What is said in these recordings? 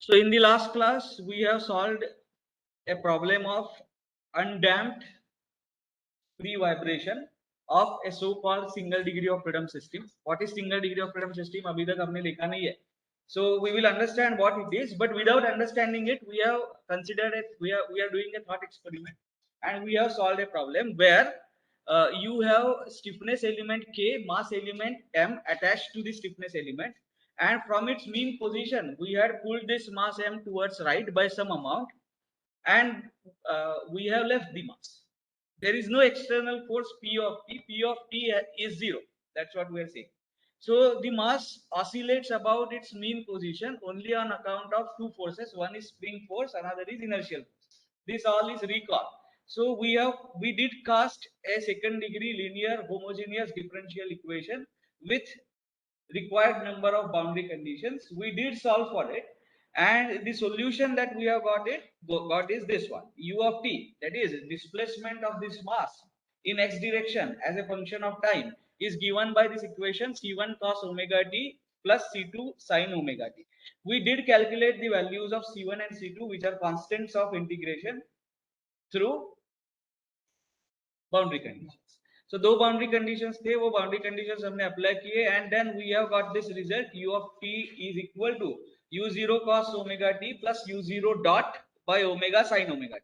So in the last class, we have solved a problem of undamped free vibration of a so-called single degree of freedom system. What is single degree of freedom system? अभी तक हमने देखा नहीं है. So we will understand what it is, but without understanding it, we have considered it. We are doing a thought experiment, and we have solved a problem where you have stiffness element K, mass element M attached to the stiffness element, and from its mean position, we had pulled this mass M towards right by some amount, and we have left the mass. There is no external force P of T. P of T is 0. That's what we are saying. So the mass oscillates about its mean position only on account of two forces. One is spring force, another is inertial force. This all is recall. So we did cast a second degree linear homogeneous differential equation with required number of boundary conditions. We did solve for it, and the solution that we have got is this one: u of t, that is displacement of this mass in x direction as a function of time, is given by this equation c1 cos omega t plus c2 sin omega t. We did calculate the values of c1 and c2, which are constants of integration, through boundary conditions. So दो boundary conditions थे, वो boundary conditions हमने apply किए, and then we have got this result: u of t is equal to u0 cos omega t plus u0 dot by omega sin omega t.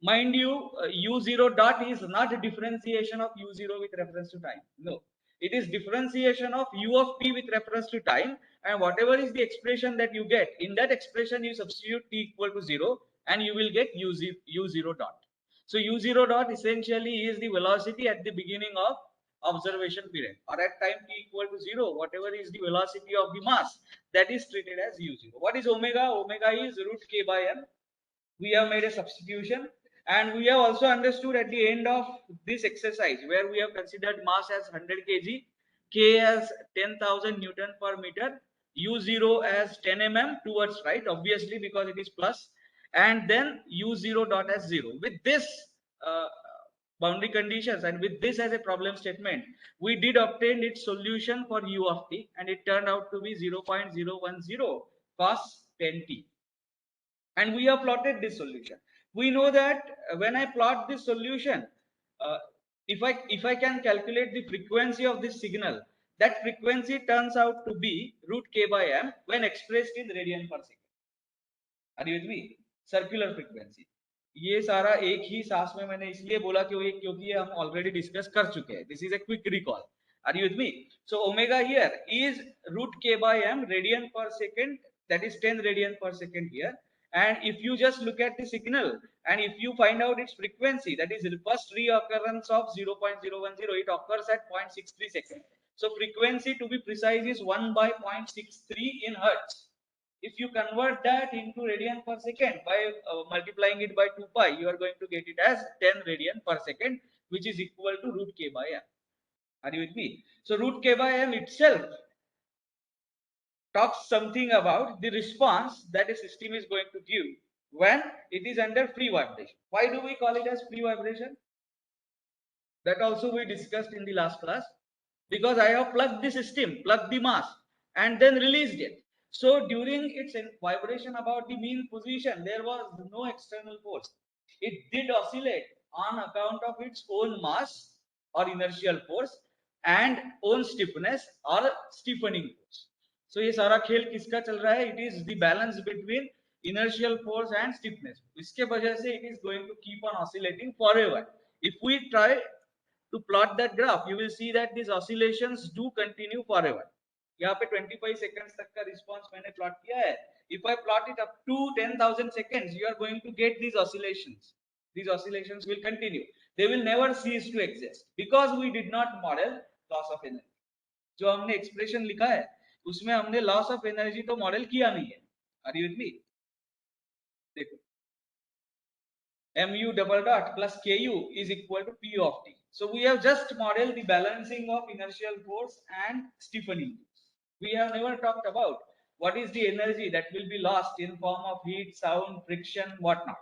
Mind you, u0 dot is not a differentiation of u0 with reference to time. No, it is differentiation of u of t with reference to time, and whatever is the expression that you get, in that expression you substitute t equal to 0, and you will get u0 dot. So u0 dot essentially is the velocity at the beginning of observation period, or at time t equal to 0, whatever is the velocity of the mass, that is treated as u0. What is omega? Omega is root k by m. We have made a substitution, and we have also understood at the end of this exercise, where we have considered mass as 100 kg, k as 10,000 newton per meter, u0 as 10 mm towards right, obviously because it is plus, and then u0 dot as 0. With this uh, boundary conditions, and with this as a problem statement, we did obtain its solution for u of t, and it turned out to be 0.010 cos 10t. And we have plotted this solution. We know that when I plot this solution, uh, if I can calculate the frequency of this signal, that frequency turns out to be root k by m when expressed in radian per second. Are you with me? Circular frequency. ये सारा एक ही सांस में मैंने इसलिए बोला क्योंकि ये हम ऑलरेडी डिस्कस कर चुके हैं. This is a quick recall. Are you with me? So omega here is root k by m radian per second, that is 10 radian per second here. And if you just look at the signal, and if you find out its frequency, that is the first reoccurrence of 0.010, it occurs at 0.63 seconds. So frequency, to be precise, is 1 by 0.63 in hertz. If you convert that into radian per second by multiplying it by 2 pi, you are going to get it as 10 radian per second, which is equal to root k by m. Are you with me? So root k by m itself talks something about the response that a system is going to give when it is under free vibration. Why do we call it as free vibration? That also we discussed in the last class. Because I have plugged the system, plugged the mass, and then released it. So during its vibration about the mean position, there was no external force. It did oscillate on account of its own mass or inertial force and own stiffness or stiffening force. So ये सारा खेल किसका चल रहा है? It is the balance between inertial force and stiffness. इसके वजह से it is going to keep on oscillating forever. If we try to plot that graph, you will see that these oscillations do continue forever. यहाँ पे 25 seconds तक का response मैंने plot किया है. If I plot it up to 10,000 seconds, you are going to get these oscillations. These oscillations will continue. They will never cease to exist because we did not model loss of energy. जो हमने expression लिखा है, उसमें हमने loss of energy तो model किया नहीं है. Are you with me? देखो, mu double dot plus ku is equal to p of t. So we have just modeled the balancing of inertial force and stiffening force. We have never talked about what is the energy that will be lost in form of heat, sound, friction, whatnot.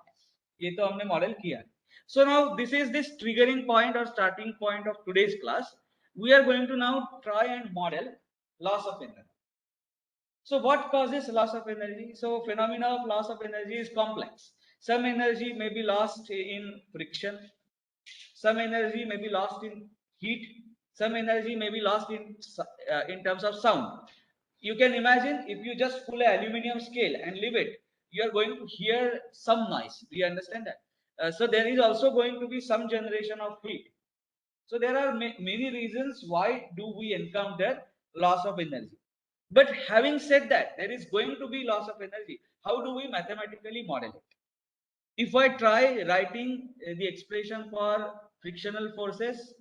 ये तो हमने model किया. So now this is this triggering point or starting point of today's class. We are going to now try and model loss of energy. So what causes loss of energy? So phenomena of loss of energy is complex. Some energy may be lost in friction. Some energy may be lost in heat. Some energy may be lost in terms of sound. You can imagine if you just pull an aluminium scale and leave it, you are going to hear some noise. Do you understand that? So there is also going to be some generation of heat. So there are many reasons why do we encounter loss of energy. But having said that, there is going to be loss of energy. How do we mathematically model it? If I try writing the expression for frictional forces,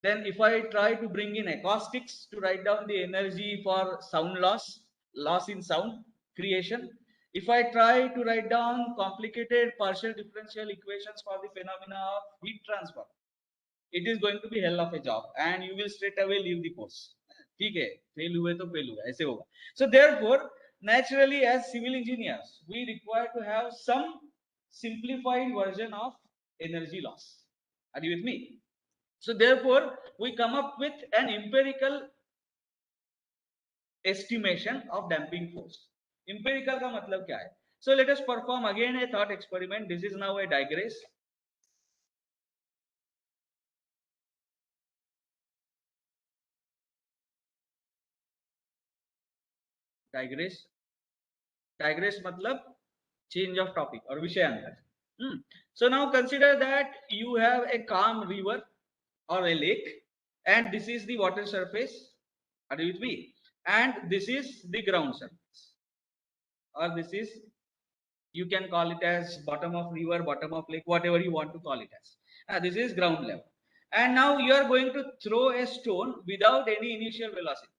then if I try to bring in acoustics to write down the energy for sound loss, loss in sound creation, if I try to write down complicated partial differential equations for the phenomena of heat transfer, it is going to be hell of a job and you will straight away leave the course. ठीक है, fail हुए तो fail हुआ, ऐसे होगा. So therefore, naturally as civil engineers, we require to have some simplified version of energy loss. Are you with me? So therefore, we come up with an empirical estimation of damping force. Empirical का मतलब क्या है? So let us perform again a thought experiment. This is now a digress. Digress मतलब change of topic or vishayantar. So now consider that you have a calm river or a lake, and this is the water surface. Are you with me? And this is the ground surface, or this is, you can call it as bottom of river, bottom of lake, whatever you want to call it as. This is ground level. And now you are going to throw a stone without any initial velocity.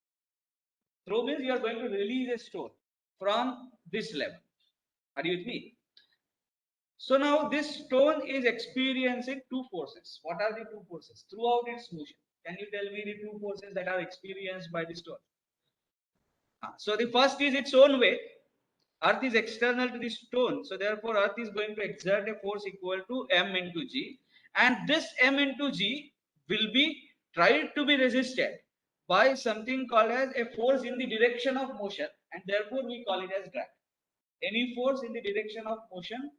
Throw means you are going to release a stone from this level. Are you with me? So now this stone is experiencing two forces. What are the two forces throughout its motion? Can you tell me the two forces that are experienced by the stone? So the first is its own weight. Earth is external to the stone, so therefore Earth is going to exert a force equal to m into g, and this m into g will be tried to be resisted by something called as a force in the direction of motion, and therefore we call it as drag. Any force in the direction of motion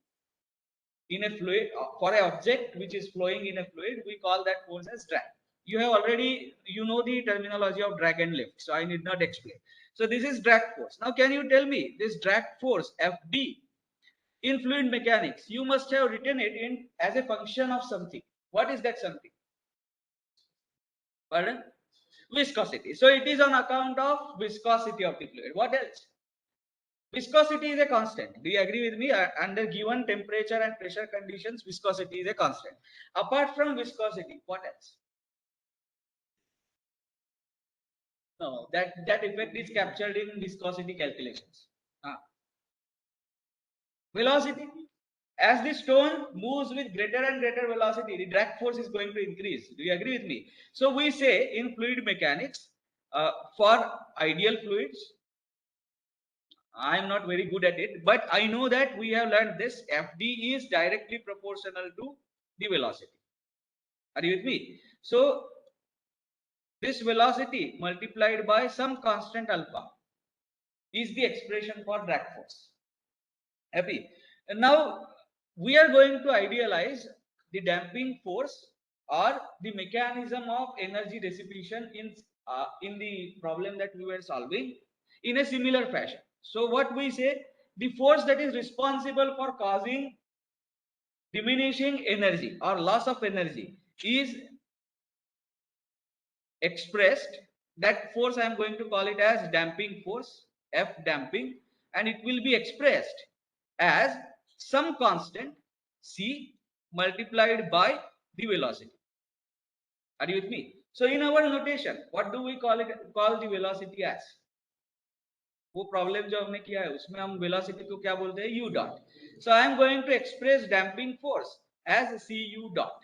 in a fluid, for an object which is flowing in a fluid, we call that force as drag. You have already, you know the terminology of drag and lift, so I need not explain. So this is drag force. Now can you tell me this drag force Fd in fluid mechanics, you must have written it in as a function of something. What is that something? Pardon? Viscosity. So it is on account of viscosity of the fluid. What else? Viscosity is a constant. Do you agree with me? Under given temperature and pressure conditions, viscosity is a constant. Apart from viscosity, what else? No, that effect is captured in viscosity calculations. Velocity. As the stone moves with greater and greater velocity, the drag force is going to increase. Do you agree with me? So we say in fluid mechanics, for ideal fluids, I am not very good at it, but I know that we have learned this. Fd is directly proportional to the velocity. Are you with me? So this velocity multiplied by some constant alpha is the expression for drag force. Happy? And now we are going to idealize the damping force or the mechanism of energy dissipation in the problem that we were solving in a similar fashion. So what we say, the force that is responsible for causing diminishing energy or loss of energy is expressed, that force I am going to call it as damping force, F damping, and it will be expressed as some constant c multiplied by the velocity. Are you with me? So in our notation, what do we call it? Call the velocity as? वो problem जो हमने किया है उसमें हम velocity को क्या बोलते हैं? u dot. So I am going to express damping force as cu dot.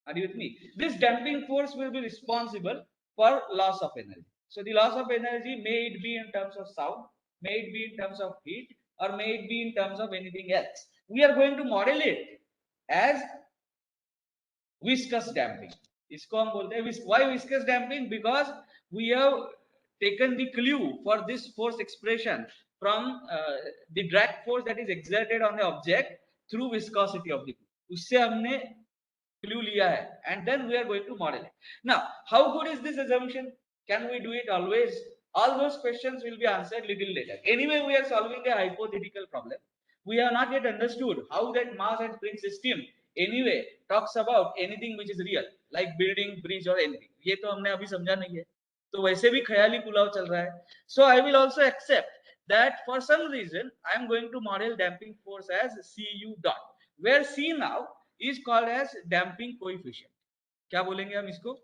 Are you with me? This damping force will be responsible for loss of energy. So the loss of energy may it be in terms of sound, may it be in terms of heat, or may it be in terms of anything else. We are going to model it as viscous damping. इसको हम बोलते हैं why viscous damping? Because we have taken the clue for this force expression from the drag force that is exerted on the object through viscosity of the fluid. उससे हमने clue लिया है, and then we are going to model it. Now, how good is this assumption? Can we do it always? All those questions will be answered little later. Anyway, we are solving a hypothetical problem. We have not yet understood how that mass and spring system anyway talks about anything which is real, like building, bridge or anything. ये तो हमने अभी समझा नहीं है, तो वैसे भी ख्याली पुलाव चल रहा है. So I will also accept that for some reason I am going to model damping force as Cu dot, where C now is called as damping coefficient. क्या बोलेंगे हम इसको?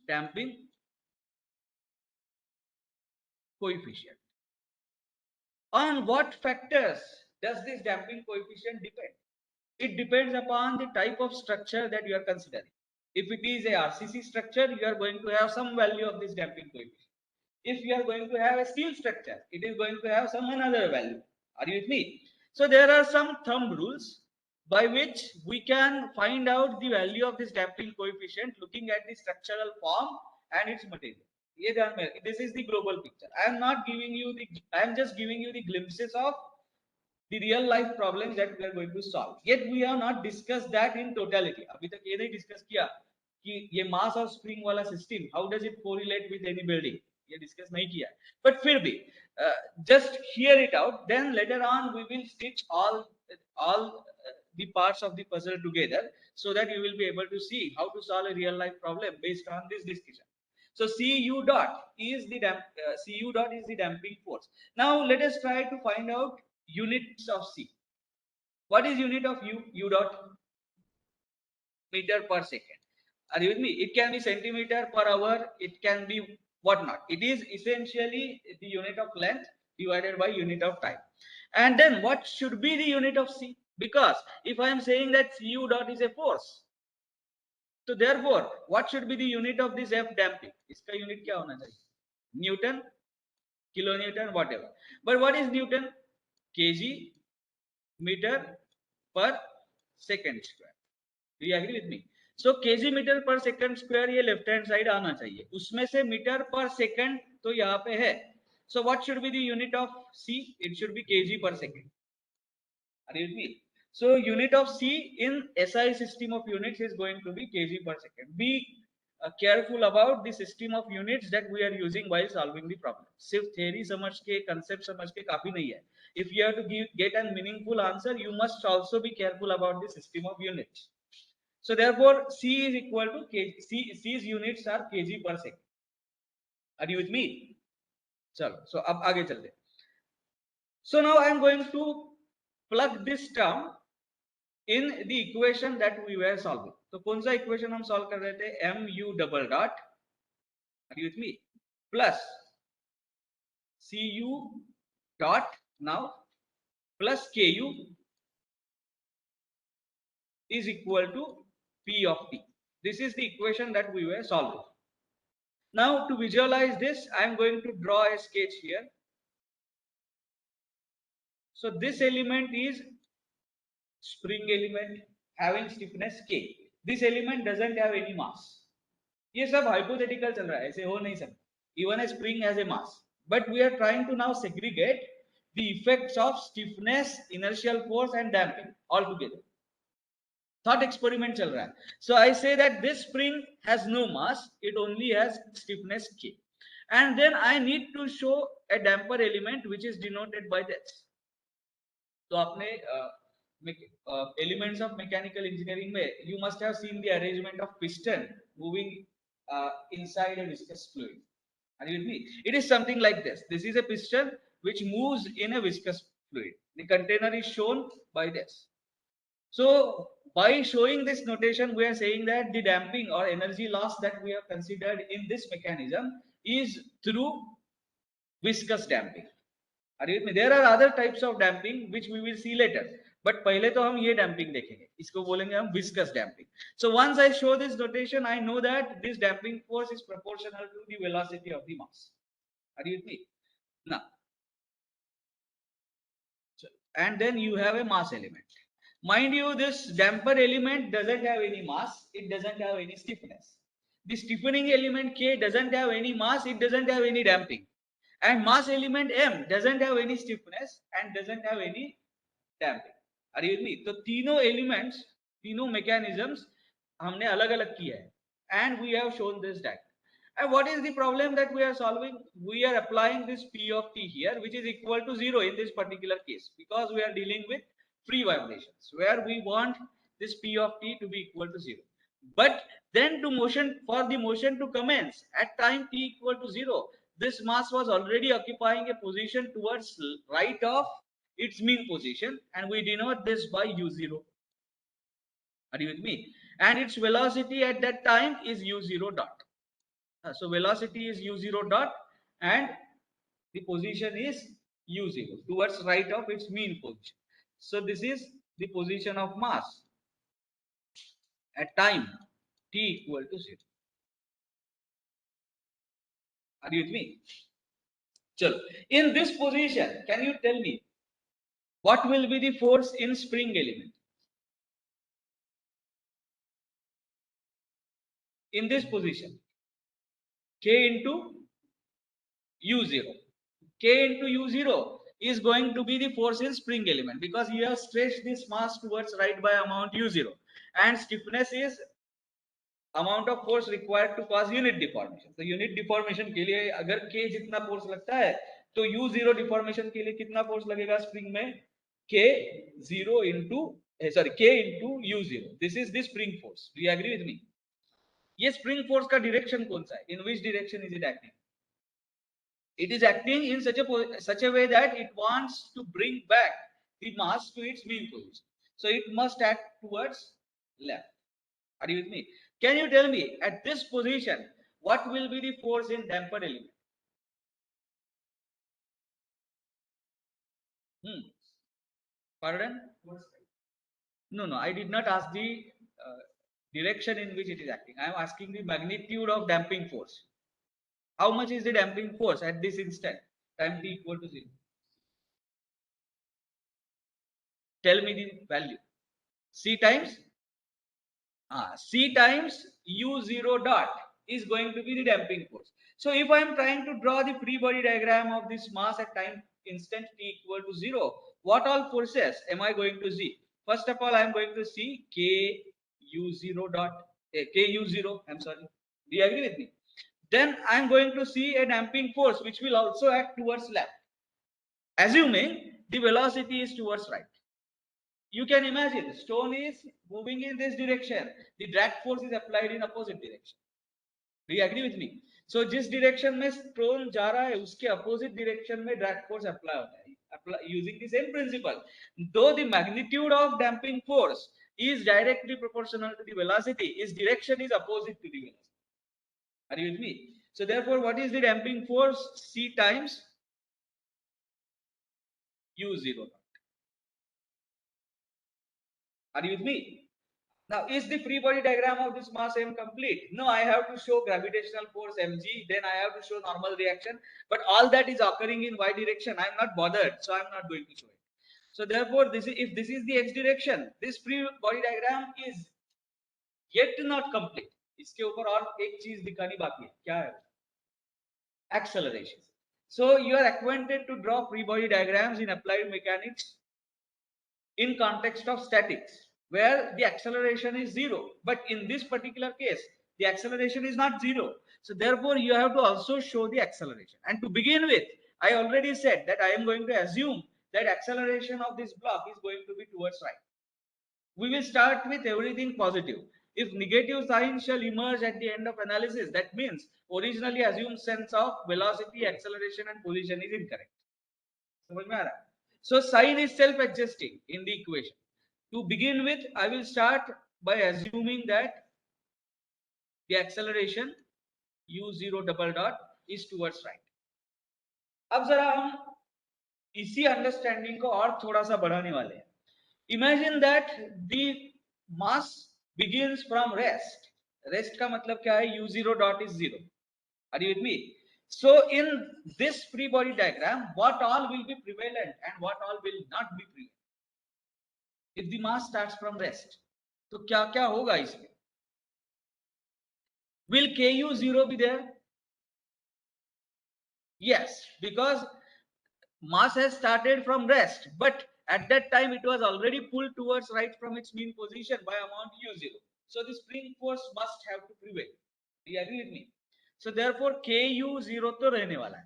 Damping coefficient. On what factors does this damping coefficient depend? It depends upon the type of structure that you are considering. If it is a RCC structure, you are going to have some value of this damping coefficient. If you are going to have a steel structure, it is going to have some another value. Are you with me? So there are some thumb rules by which we can find out the value of this damping coefficient looking at the structural form and its material. This is the global picture. I am just giving you the glimpses of the real life problems that we are going to solve. Yet we have not discussed that in totality. अभी तक ये नहीं discuss किया कि ये mass और spring वाला system, how does it correlate with any building? ये discuss नहीं किया. But फिर भी just hear it out. Then later on we will stitch all the parts of the puzzle together so that you will be able to see how to solve a real life problem based on this discussion. So Cu dot is the damping force. Now let us try to find out units of C. What is unit of U? U dot? Meter per second. Are you with me? It can be centimeter per hour. It can be whatnot. It is essentially the unit of length divided by unit of time. And then what should be the unit of C? Because if I am saying that Cu dot is a force, so therefore what should be the unit of this F damping? इसका unit क्या होना चाहिए? Newton, kilonewton, whatever. But what is Newton? kg meter per second square. Do you agree with me? So kg meter per second square ये left hand side आना चाहिए. उसमें से meter per second तो यहाँ पे है. So what should be the unit of C? It should be kg per second. Are you with me? So unit of C in SI system of units is going to be kg per second. Be careful about the system of units that we are using while solving the problem. सिर्फ theory समझ के, concept समझ के काफी नहीं है. If you have to get a meaningful answer, you must also be careful about the system of units. So therefore, C is equal to kg. C's units are kg per second. Are you with me? चलो, so अब आगे चलते. So now I am going to plug this term in the equation that we were solving. तो कौन सा equation हम solve कर रहे थे? mu double dot, are you with me, plus cu dot now plus ku is equal to p of t. This is the equation that we were solving. Now to visualize this, I am going to draw a sketch here. So this element is spring element having stiffness k. This element doesn't have any mass. ये सब hypothetical चल रहा है, ऐसे हो नहीं सकता. Even a spring has a mass, but we are trying to now segregate the effects of stiffness, inertial force, and damping all together. Thought experiment चल रहा है. So I say that this spring has no mass; it only has stiffness k, and then I need to show a damper element which is denoted by this. तो आपने elements of mechanical engineering में you must have seen the arrangement of piston moving inside a viscous fluid. Are you with me? It is something like this. This is a piston which moves in a viscous fluid. The container is shown by this. So by showing this notation, we are saying that the damping or energy loss that we have considered in this mechanism is through viscous damping. Are you with me? There are other types of damping which we will see later. But पहले तो हम ये damping देखेंगे. इसको बोलेंगे हम viscous damping. So once I show this notation, I know that this damping force is proportional to the velocity of the mass. Are you with me? Now, and then you have a mass element. Mind you, this damper element doesn't have any mass. It doesn't have any stiffness. The stiffening element K doesn't have any mass, it doesn't have any damping. And mass element M doesn't have any stiffness and doesn't have any damping. Are you with me? तो तीनों elements, तीनों mechanisms हमने अलग अलग किया है. And we have shown this diagram. And what is the problem that we are solving? We are applying this P of T here, which is equal to 0 in this particular case, because we are dealing with free vibrations, where we want this P of T to be equal to 0. But then for the motion to commence at time T equal to 0, this mass was already occupying a position towards right of its mean position, and we denote this by u0. Are you with me? And its velocity at that time is u0 dot. So velocity is u0 dot, and the position is u0 towards right of its mean position. So this is the position of mass at time t equal to 0. Are you with me? Chalo. In this position, can you tell me what will be the force in spring element? In this position, K into u0. K into u0 is going to be the force in spring element, because you have stretched this mass towards right by amount u0, and stiffness is amount of force required to cause unit deformation. So unit deformation के लिए अगर K जितना force लगता है, तो u0 deformation के लिए कितना force लगेगा spring में? K0 into K into u0. This is the spring force. Do you agree with me? ये spring force का direction कौन सा है? In which direction is it acting? It is acting in such a way that it wants to bring back the mass to its mean position. So it must act towards left. Are you with me? Can you tell me at this position what will be the force in damper element? Pardon? No, I did not ask the direction in which it is acting. I am asking the magnitude of damping force. How much is the damping force at this instant? Time t equal to 0. Tell me the value. C times C times u0 dot is going to be the damping force. So if I am trying to draw the free body diagram of this mass at time instant t equal to 0, what all forces am I going to see? First of all, I am going to see k u0 dot k u0. I'm sorry. Do you agree with me? Then I am going to see a damping force which will also act towards left, assuming the velocity is towards right. You can imagine stone is moving in this direction, the drag force is applied in opposite direction. Do you agree with me? So जिस direction में stone जा रहा है उसके opposite direction में drag force apply होता है, using the same principle. Though the magnitude of damping force is directly proportional to the velocity, its direction is opposite to the velocity. Are you with me? So therefore, what is the damping force? C times u0. Are you with me? Now, is the free body diagram of this mass M complete? No, I have to show gravitational force mg, then I have to show normal reaction, but all that is occurring in y direction. I am not bothered, so I am not going to show it. So therefore, if this is the x direction, this free body diagram is yet not complete. इसके ऊपर और एक चीज दिखानी बाकी है. क्या है? Acceleration. So you are acquainted to draw free body diagrams in applied mechanics in context of statics, where the acceleration is 0, but in this particular case the acceleration is not 0. So therefore you have to also show the acceleration. And to begin with, I already said that I am going to assume that acceleration of this block is going to be towards right. We will start with everything positive. If negative sign shall emerge at the end of analysis, that means originally assumed sense of velocity, acceleration and position is incorrect. समझ में आ रहा है? So sign is self-adjusting in the equation. To begin with, I will start by assuming that the acceleration u0 double dot is towards right. अब जरा हम इसी understanding को और थोड़ा सा बढ़ाने वाले हैं. Imagine that the mass begins from rest. Rest का मतलब क्या है? u0 dot is 0. Are you with me? So in this free body diagram, what all will be prevalent and what all will not be prevalent? If the mass starts from rest, तो क्या क्या होगा इसमें? Will Ku0 be there? Yes, because mass has started from rest, but at that time it was already pulled towards right from its mean position by amount u0. So the spring force must have to prevail. Do you agree with me? So therefore Ku0 to rehne wala hai.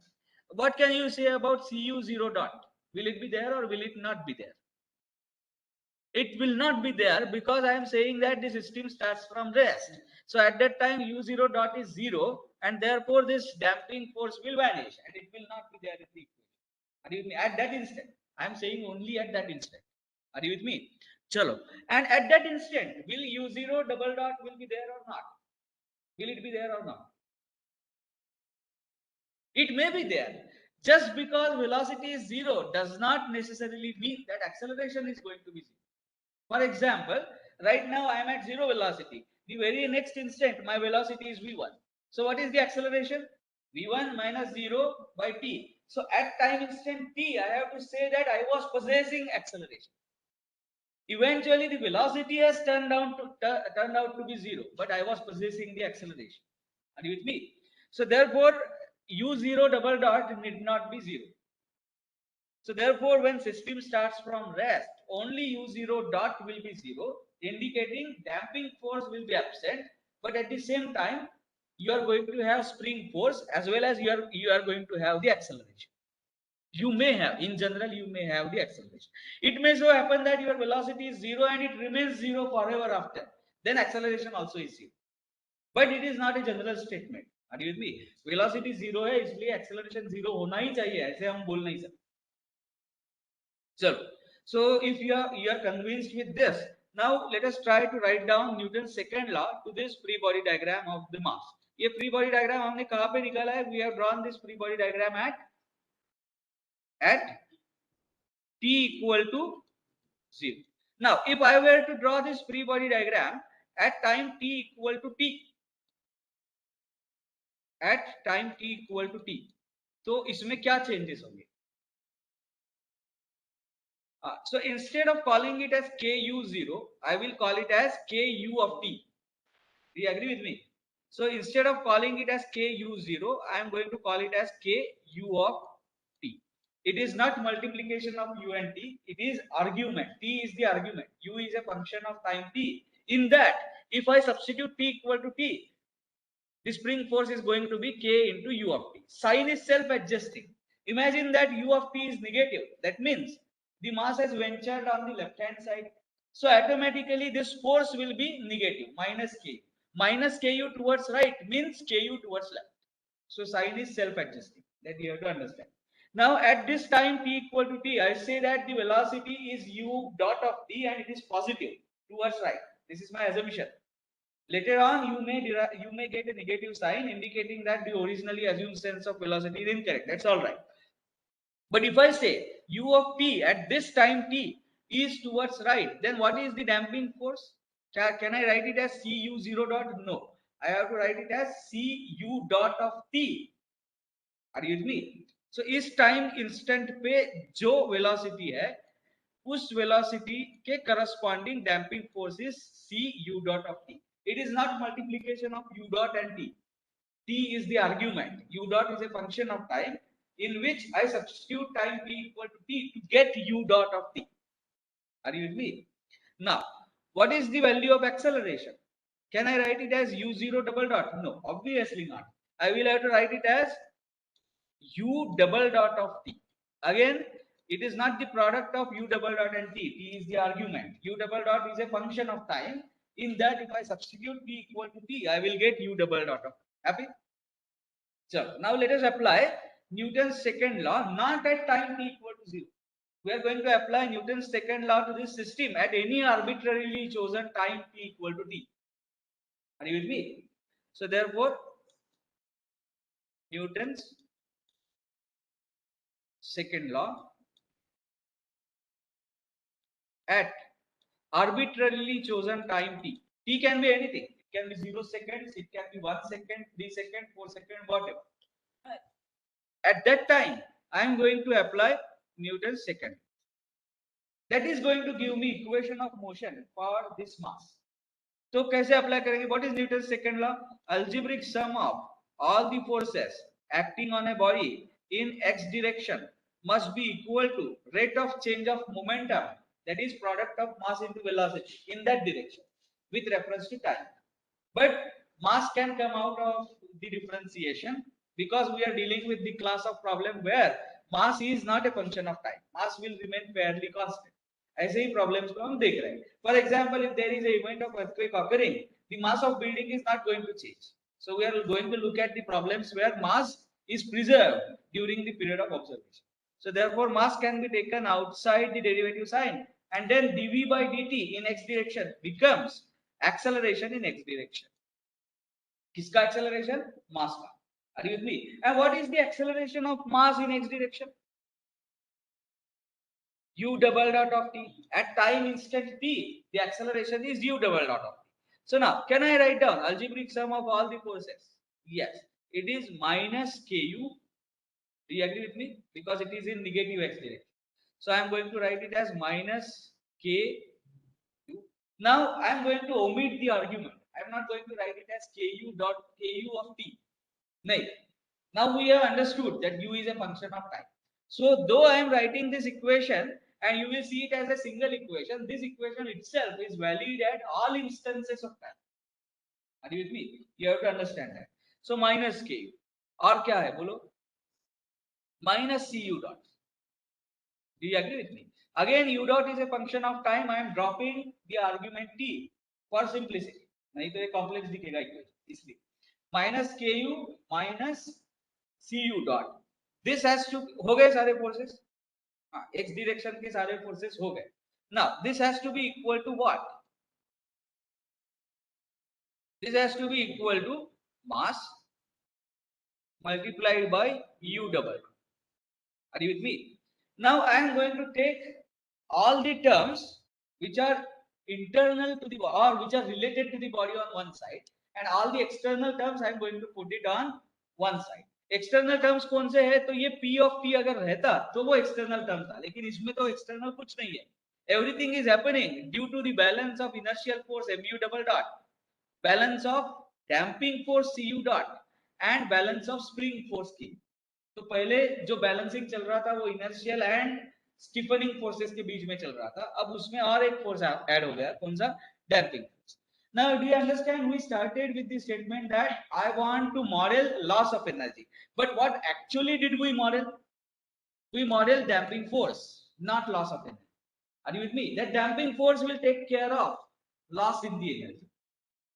What can you say about Cu0 dot? Will it be there or will it not be there? It will not be there because I am saying that the system starts from rest. So at that time u0 dot is 0 and therefore this damping force will vanish and it will not be there in the equation. Are you with me? At that instant. I am saying only at that instant. Are you with me? Chalo. And at that instant, will u0 double dot will be there or not? Will it be there or not? It may be there. Just because velocity is 0 does not necessarily mean that acceleration is going to be 0. For example, right now I am at 0 velocity. The very next instant, my velocity is v1. So what is the acceleration? v1 minus 0 by t. So at time instant t, I have to say that I was possessing acceleration. Eventually, the velocity has turned out to be 0, but I was possessing the acceleration. Are you with me? So therefore, u0 double dot need not be 0. So therefore, when system starts from rest, only u0 dot will be 0, indicating damping force will be absent. But at the same time, you are going to have spring force as well as you are going to have the acceleration. You may have, in general, you may have the acceleration. It may so happen that your velocity is 0 and it remains 0 forever after. Then acceleration also is 0. But it is not a general statement. Are you with me? Velocity 0 है इसलिए acceleration 0 होना ही चाहिए ऐसे हम बोल नहीं सकते. So if you are convinced with this, now let us try to write down Newton's second law to this free body diagram of the mass. ये free body diagram हमने कहाँ पे निकाला है? We have drawn this free body diagram at t equal to 0. Now if I were to draw this free body diagram at time t equal to t, at time t equal to t, तो इसमें क्या changes होंगे? So instead of calling it as Ku0, I will call it as Ku of t. Do you agree with me? So instead of calling it as Ku0, I am going to call it as Ku of t. It is not multiplication of u and t, it is argument. T is the argument. U is a function of time t. In that, if I substitute t equal to t, the spring force is going to be K into u of t. Sign is self-adjusting. Imagine that u of t is negative. That means the mass has ventured on the left hand side. So automatically this force will be negative, minus K. Minus Ku towards right means Ku towards left. So sign is self-adjusting. That you have to understand. Now at this time t equal to t, I say that the velocity is u dot of t and it is positive towards right. This is my assumption. Later on, you may get a negative sign indicating that the originally assumed sense of velocity is incorrect. That's all right. But if I say u of t at this time t is towards right, then what is the damping force? Can I write it as Cu0 dot? No. I have to write it as Cu dot of t. Are you with me? So इस time instant पे जो velocity है उस velocity के corresponding damping force is Cu dot of t. It is not multiplication of u dot and t. T is the argument. U dot is a function of time in which I substitute time t equal to t to get u dot of t. Are you with me? Now, what is the value of acceleration? Can I write it as u0 double dot? No, obviously not. I will have to write it as u double dot of t. Again, it is not the product of u double dot and t. T is the argument. U double dot is a function of time. In that, if I substitute t equal to t, I will get u double dot of t. Happy? So now let us apply Newton's second law, not at time t equal to 0. We are going to apply Newton's second law to this system at any arbitrarily chosen time t equal to t. Are you with me? So therefore, Newton's second law at arbitrarily chosen time t. T can be anything. It can be 0 seconds, it can be 1 second, 3 seconds, 4 seconds, whatever. At that time, I am going to apply Newton's second. That is going to give me equation of motion for this mass. तो कैसे apply करेंगे? What is Newton second law? Algebraic sum of all the forces acting on a body in x direction must be equal to rate of change of momentum, that is product of mass into velocity in that direction with reference to time. But mass can come out of the differentiation because we are dealing with the class of problem where mass is not a function of time. Mass will remain fairly constant. ऐसे ही problems को हम देख रहे हैं. For example, if there is a event of earthquake occurring, the mass of building is not going to change. So we are going to look at the problems where mass is preserved during the period of observation. So therefore mass can be taken outside the derivative sign, and then dv by dt in x direction becomes acceleration in x direction. किसका acceleration? Mass का. Are you with me? And what is the acceleration of mass in x direction? U double dot of t. At time instant t, the acceleration is u double dot of t. So now, can I write down algebraic sum of all the forces? Yes, it is minus ku. Do you agree with me? Because it is in negative x direction. So I am going to write it as minus k u. Now I am going to omit the argument. I am not going to write it as ku dot ku of t. No. Now we have understood that u is a function of time. So though I am writing this equation, and you will see it as a single equation, this equation itself is valid at all instances of time. Are you with me? You have to understand that. So minus ku. और क्या है बोलो? Minus cu dot. Do you agree with me? Again, u dot is a function of time. I am dropping the argument t for simplicity. नहीं तो ये complex दिखेगा equation, इसलिए minus ku minus cu dot. This has to हो गए सारे forces. x direction के सारे forces हो गए. Now this has to be equal to what? This has to be equal to mass multiplied by u double. Are you with me? Now I am going to take all the terms which are internal to the or which are related to the body on one side, and all the external terms I am going to put it on one side. External terms कौन से है? तो ये p of t अगर रहता तो वो external term था, लेकिन इसमें तो एक्सटर्नल कुछ नहीं है. Everything is happening due to the balance of inertial force mu double dot, balance of damping force cu dot, and balance of spring force k. तो पहले जो बैलेंसिंग चल रहा था वो इनर्शियल एंड स्टिफनिंग फोर्सेस के बीच में चल रहा था. अब उसमें और एक फोर्स ऐड हो गया, कौन सा? Damping force. Now do you understand? We started with the statement that I want to model loss of energy, but what actually did we model? We model damping force, not loss of energy. Are you with me? That damping force will take care of loss in the energy.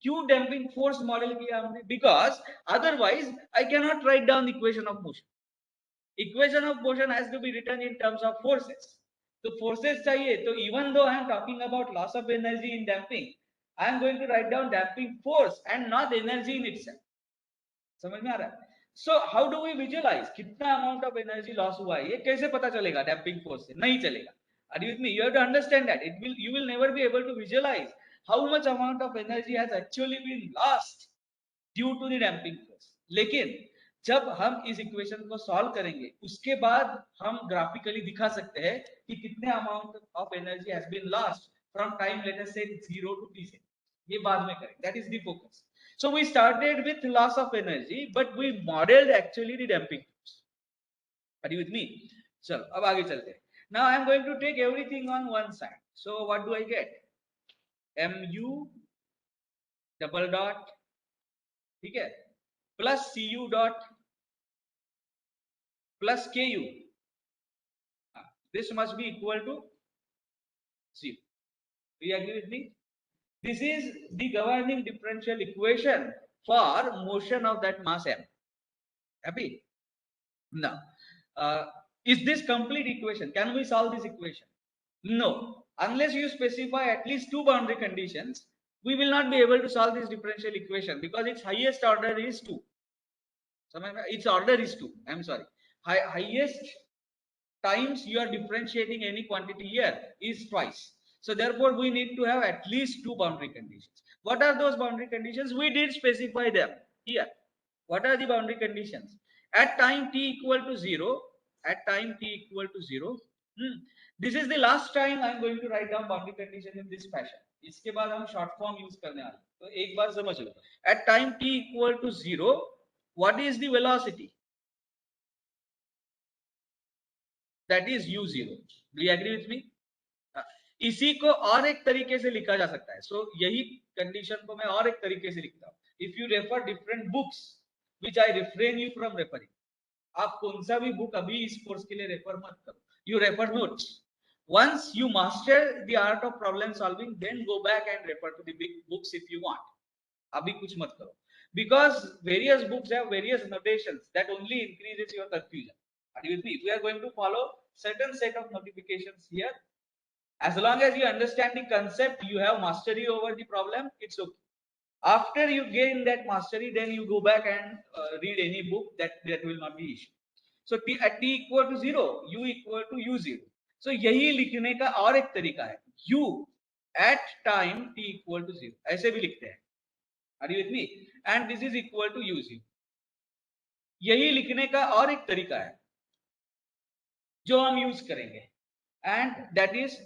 क्यों damping force model किया हमने? Because otherwise I cannot write down the equation of motion. Equation of motion has to be written in terms of forces. तो forces चाहिए, तो even though I am talking about loss of energy in damping, I am going to write down damping force and not energy in itself. समझ में आ रहा है? So how do we visualize कितना amount of energy loss हुआ है? ये कैसे पता चलेगा damping force से? नहीं चलेगा. Are you with me? You have to understand that you will never be able to visualize how much amount of energy has actually been lost due to the damping force. लेकिन जब हम इस equation को solve करेंगे उसके बाद हम graphically दिखा सकते हैं कि कितने amount of energy has been lost from time let us say 0 to t से. ये बाद में करेंगे. That is the focus. So we started with loss of energy, but we modeled actually the damping force. Are you with me? चलो अब आगे चलते हैं. Now I am going to take everything on one side. So what do I get? mu double dot, ठीक है, plus cu dot plus ku. This must be equal to 0. Do you agree with me? This is the governing differential equation for motion of that mass m. Happy? Now, is this complete equation? Can we solve this equation? No. Unless you specify at least two boundary conditions, we will not be able to solve this differential equation because its highest order is 2. Its order is 2. I'm sorry. Highest times you are differentiating any quantity here is twice. So therefore we need to have at least two boundary conditions. What are those boundary conditions? We did specify them here. What are the boundary conditions? At time t equal to 0, at time t equal to 0, This is the last time I am going to write down boundary condition in this fashion. इसके बाद हम short form use करने वाले हैं. तो एक बार समझ लो. At time t equal to 0, what is the velocity? That is u0. Do you agree with me? इसी को और एक तरीके से लिखा जा सकता है. सो यही कंडीशन को मैं और एक तरीके से लिखता हूँ. If you refer different books which I refrain you from referring, आप कौन सा भी बुक अभी इस कोर्स के लिए रेफर मत करो. You refer notes. once you master the art of problem solving, then go back and refer to the big books if you want. अभी कुछ मत करो, because various books have various notations that only increases your confusion. Are you with me? We are going to follow certain set of notifications here. As long as you understand the concept, you have mastery over the problem, it's okay. After you gain that mastery, then you go back and read any book. That will not be issue. So at t equal to 0, u equal to u0. So यही लिखने का और एक तरीका है. u at time t equal to 0 ऐसे भी लिखते हैं. Are you with me? And this is equal to u0. यही लिखने का और एक तरीका है जो हम यूज करेंगे, and that is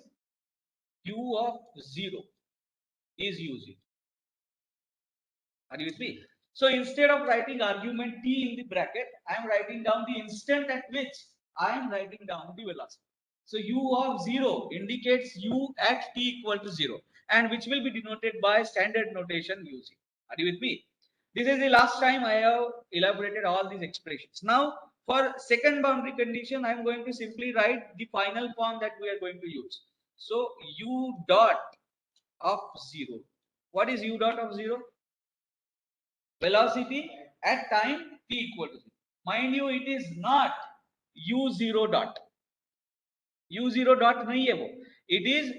u of 0 is u0. Are you with me? So instead of writing argument t in the bracket, I am writing down the instant at which I am writing down the velocity. So u of 0 indicates u at t equal to 0, and which will be denoted by standard notation u0. Are you with me? This is the last time I have elaborated all these expressions. Now for second boundary condition, I am going to simply write the final form that we are going to use. So u dot of 0. What is u dot of 0? Velocity at time t equal to 0. Mind you, it is not u0 dot. u0 dot नहीं है वो. It is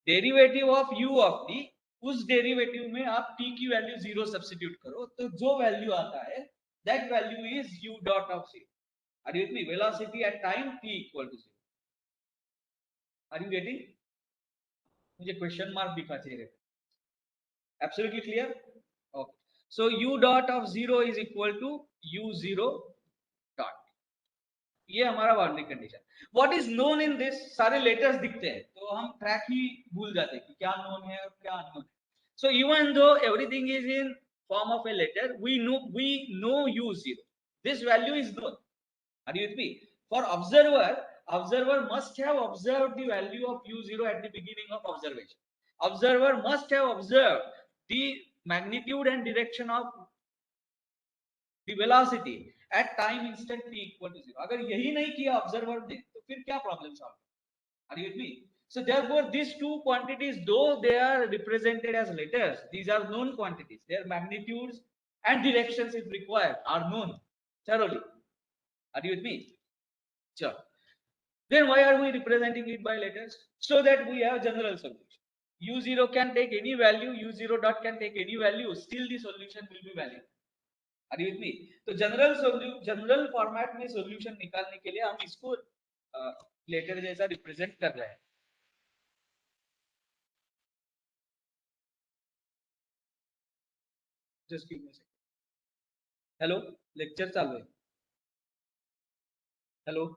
derivative of u of t. उस derivative में आप t की value 0 substitute करो, तो जो वैल्यू आता है that value is u dot of 0. Are you with me? Velocity at time t equal to 0. Are you getting? मुझे क्वेश्चन मार्क दिखा चाहिए. Absolutely clear? Okay. So u dot of 0 is equal to u0 dot. ये हमारा boundary condition. What is known in this? सारे letters दिखते हैं तो हम ट्रैक ही भूल जाते हैं कि क्या नोन है और क्या अननोन है. So even though everything is in form of a letter, we know u0. This value is known. Are you with me? For observer must have observed the value of u0 at the beginning of observation. Observer must have observed the magnitude and direction of the velocity at time instant t equal to 0. अगर यही नहीं किया observer ने तो फिर क्या problem solve? Are you with me? So therefore these two quantities, though they are represented as letters, these are known quantities. Their magnitudes and directions if required are known thoroughly. Are you with me? Sure. Then why are we representing it by letters? So that we have general solution. u0 can take any value, u0 dot can take any value, still the solution will be valid. Are you with me? तो general format में solution निकालने के लिए हम इसको letter जैसा represent कर रहे हैं. Just give me a second. Hello, lecture चालू है. Hello.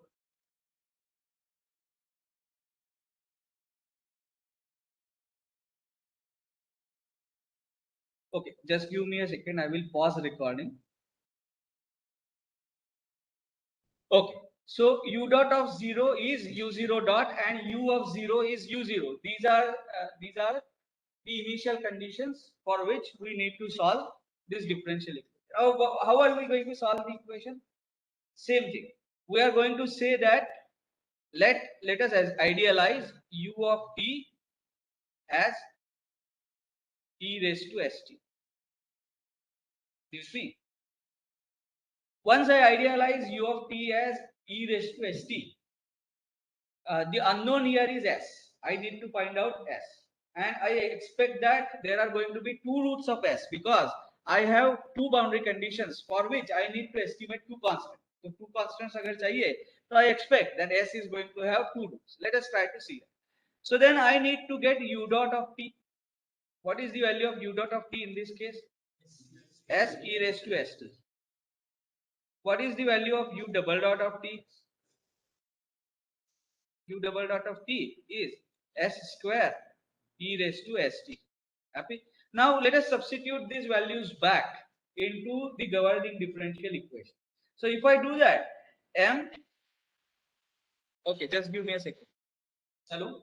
Okay, just give me a second. I will pause recording. Okay, so u dot of 0 is u0 dot and u of 0 is u0. These are the initial conditions for which we need to solve this differential equation. How are we going to solve the equation? Same thing. We are going to say that let us as idealize u of t as e raised to st. You see, once I idealize u of t as e raised to st, the unknown here is s. I need to find out s, and I expect that there are going to be two roots of s because I have two boundary conditions for which I need to estimate two constants. So two constants agar chahiye, so I expect that s is going to have two roots. Let us try to see. So then I need to get u dot of t. What is the value of u dot of t in this case? S e raised to st. What is the value of u double dot of t? u double dot of t is s square e raised to st. Happy? Now let us substitute these values back into the governing differential equation. So if I do that, m, okay, just give me a second. Hello?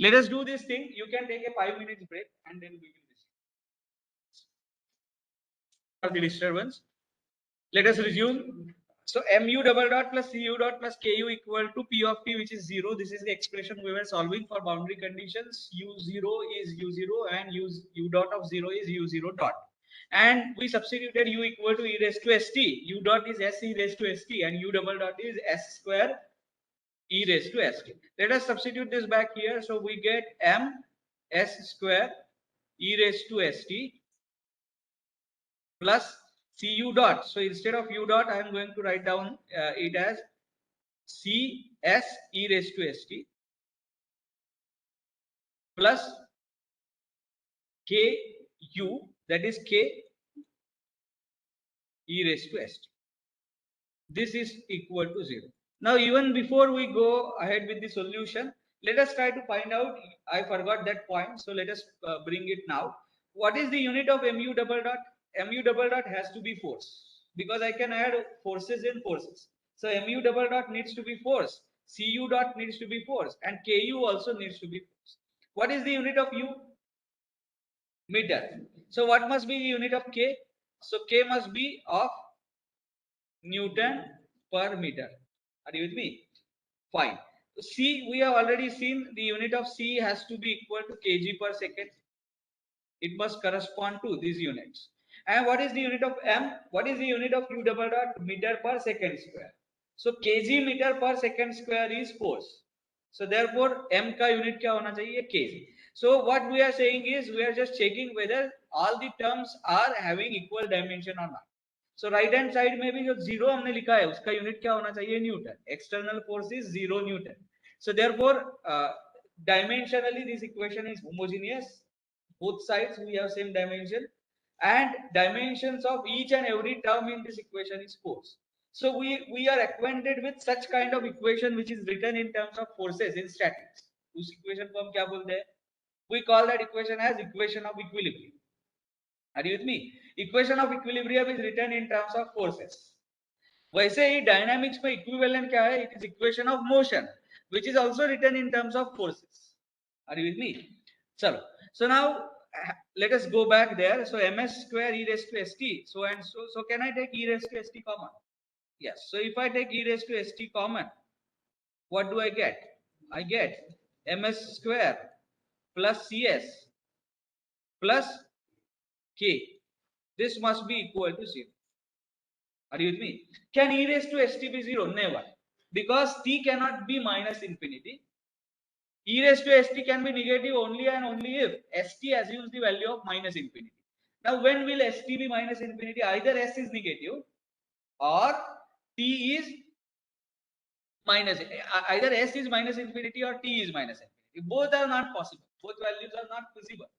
Let us do this thing. You can take a 5 minutes break and then we will resume. The disturbance. Let us resume. So mu double dot plus cu dot plus ku equal to p of t, which is 0. This is the expression we were solving for boundary conditions. U0 is u0 and u dot of 0 is u0 dot. And we substituted u equal to e raised to st. U dot is s e raised to st and u double dot is s square e raised to st. Let us substitute this back here. So we get m s square e raised to st plus cu dot. So instead of u dot, I am going to write down it as c s e raised to st plus k u, that is k e raised to st. This is equal to 0. Now, even before we go ahead with the solution, let us try to find out. I forgot that point, so let us bring it now. What is the unit of mu double dot? Mu double dot has to be force, because I can add forces in forces. So mu double dot needs to be force, cu dot needs to be force, and ku also needs to be force. What is the unit of u? Meter. So what must be the unit of k? So k must be of Newton per meter. Are you with me? Fine. C, we have already seen the unit of C has to be equal to kg per second. It must correspond to these units. And what is the unit of M? What is the unit of U double dot? Meter per second square. So kg meter per second square is force. So therefore M ka unit kya hona chahiye? Kg. So what we are saying is we are just checking whether all the terms are having equal dimension or not. So right hand side में भी जो zero हमने लिखा है उसका unit क्या होना चाहिए? Newton. External force is 0 Newton. So therefore dimensionally this equation is homogeneous. Both sides we have same dimension, and dimensions of each and every term in this equation is force. So we are acquainted with such kind of equation which is written in terms of forces in statics. उस equation को हम क्या बोलते हैं? We call that equation as equation of equilibrium. Are you with me? Equation of equilibrium is written in terms of forces. वैसे ही dynamics में equivalent क्या है? It is equation of motion, which is also written in terms of forces. Are you with me? चलो. So now let us go back there. So ms square e raised to st. So and so. So can I take e raised to st common? Yes. So if I take e raised to st common, what do I get? I get ms square plus cs plus k. This must be equal to 0. Are you with me? Can e raised to st be 0? Never. Because t cannot be minus infinity. E raised to st can be negative only and only if st assumes the value of minus infinity. Now, when will st be minus infinity? Either s is negative or t is minus, either s is minus infinity or t is minus infinity. Both are not possible. Both values are not feasible.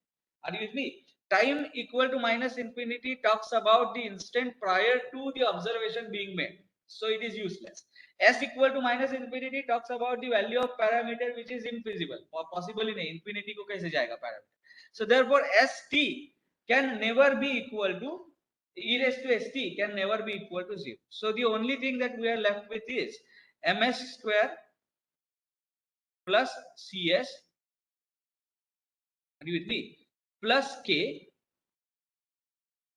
Are you with me? Time equal to minus infinity talks about the instant prior to the observation being made. So it is useless. S equal to minus infinity talks about the value of parameter which is infeasible. Or possible in infinity ko kaise jayega parameter. So therefore st can never be equal to e raised to st can never be equal to 0. So the only thing that we are left with is ms square plus cs, are you with me, plus k.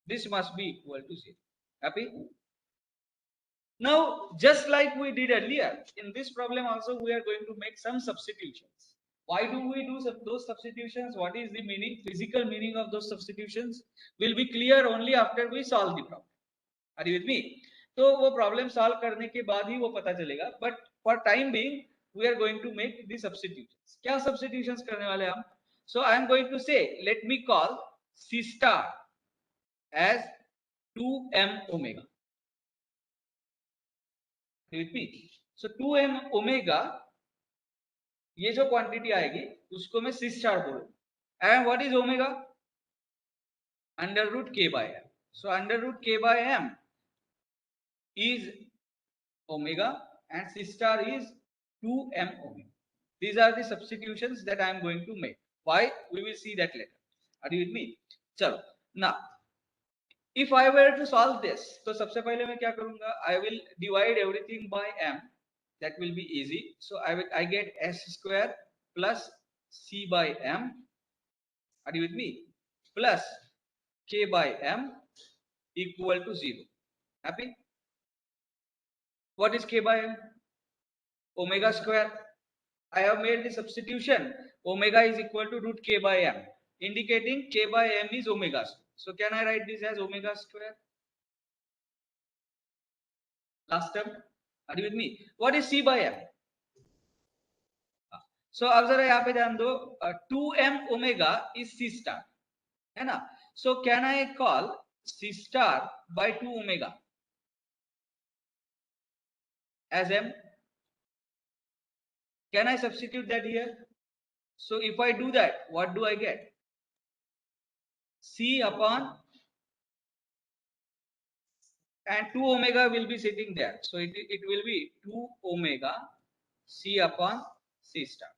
This must be equal to 0. Happy? Now, just like we did earlier, in this problem also we are going to make some substitutions. Why do we do those substitutions? What is the meaning, physical meaning of those substitutions will be clear only after we solve the problem. Are you with me? तो वो problem solve करने के बाद ही वो पता चलेगा, but for time being we are going to make the substitutions. क्या substitutions करने वाले हम? So I am going to say let me call C star as 2m omega with me। so 2m omega ये जो quantity आएगी उसको मैं C star बोलूंगा। And what is omega? Under root k by m। so under root k by m is omega and C star is 2m omega। These are the substitutions that I am going to make। Why? We will see that later। Are you with me? चलो, now if I were to solve this, तो सबसे पहले मैं क्या करूंगा? I will divide everything by m। That will be easy। so I get s square plus c by m। Are you with me? Plus k by m equal to 0। Happy? What is k by m? Omega square। I have made the substitution, omega is equal to root k by m, indicating k by m is omega square। So can I write this as omega square? Last term, are you with me? What is c by m? So अब जरा यहाँ पे ध्यान दो, 2m omega is c star, है ना? So can I call c star by 2 omega as m? Can I substitute that here? So if I do that, what do I get? C upon, and 2 omega will be sitting there, so it will be 2 omega C upon C star।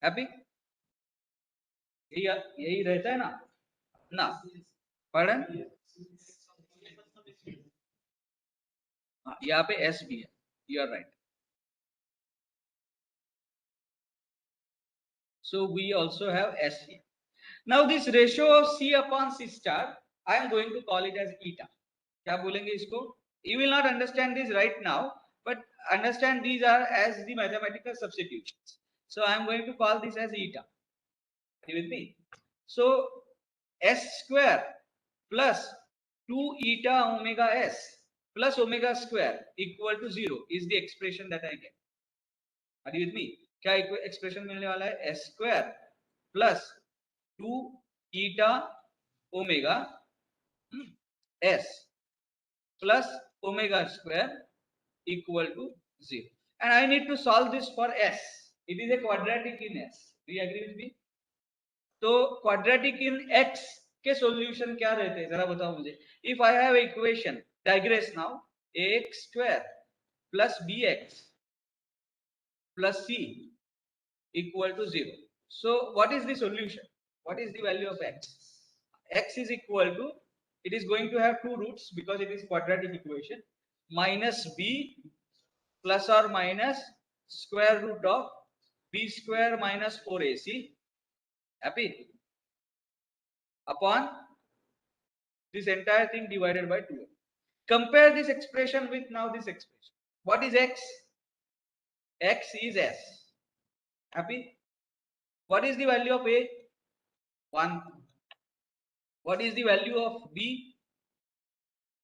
Happy? यही रहता है ना? ना, pardon? हाँ, यहाँ पे S भी है, you are right। So we also have S here। Now this ratio of C upon C star, I am going to call it as eta। क्या बोलेंगे इसको? You will not understand this right now, but understand these are as the mathematical substitutions। So I am going to call this as eta। Are you with me? So S square plus 2 eta omega S plus omega square equal to 0 is the expression that I get। Are you with me? क्या expression मिलने वाला है? S square plus 2 eta omega S plus omega square equal to 0। And I need to solve this for S। It is a quadratic in S। Do you agree with me? तो quadratic in X के solution क्या रहते हैं जरा बताओ मुझे। If I have equation, digress now, ax square plus bx plus c equal to 0। So what is the solution? What is the value of x? X is equal to, it is going to have two roots because it is quadratic equation, minus b plus or minus square root of b square minus 4ac, happy, upon this entire thing divided by 2. Compare this expression with now this expression। What is x? X is s, happy? What is the value of a? 1। What is the value of b?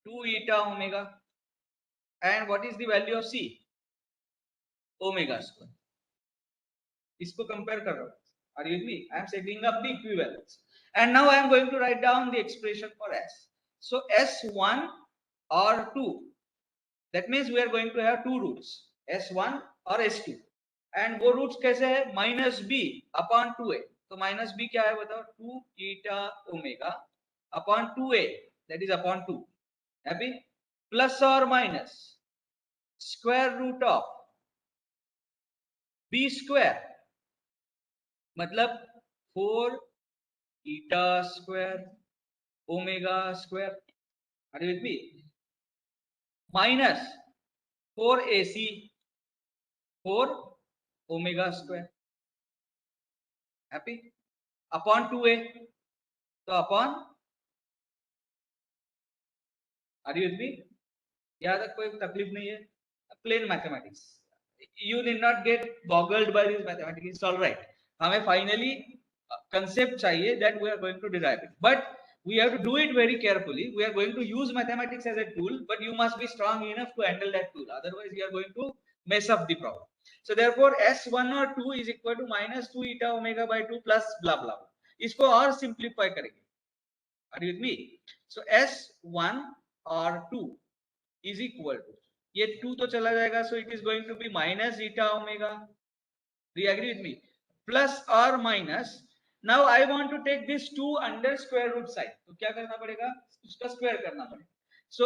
2 eta omega। And what is the value of c? Omega square। इसको compare कर रहा हूँ। Are you with me? I am setting up the equivalence, and now I am going to write down the expression for s। So s1 or 2, that means we are going to have two roots, s1 or s2, and वो roots कैसे है? minus b upon 2a। तो minus b क्या है बताओ? 2 eta omega upon 2a, that is upon 2, happy, plus or minus square root of b square, मतलब 4 eta square omega square। Are you with me? Minus 4ac 4 omega square, happy, upon 2a, तो upon, are you with me? यहाँ तक कोई तकलीफ नहीं है, plain mathematics। You did not get boggled by this mathematics, it's all right। हमें finally concept चाहिए that we are going to derive it, but we have to do it very carefully. We are going to use mathematics as a tool, but you must be strong enough to handle that tool. Otherwise, you are going to mess up the problem. So therefore, S1 or 2 is equal to minus 2 eta omega by 2 plus blah blah. इसको और simplify करेंगे. Are you with me? So S1 or 2 is equal to, ये 2 तो चला जाएगा, so it is going to be minus eta omega. Do you agree with me? Plus or minus. Now I want to take this 2 under square root sign. तो क्या करना पड़ेगा? उसका square करना पड़ेगा. So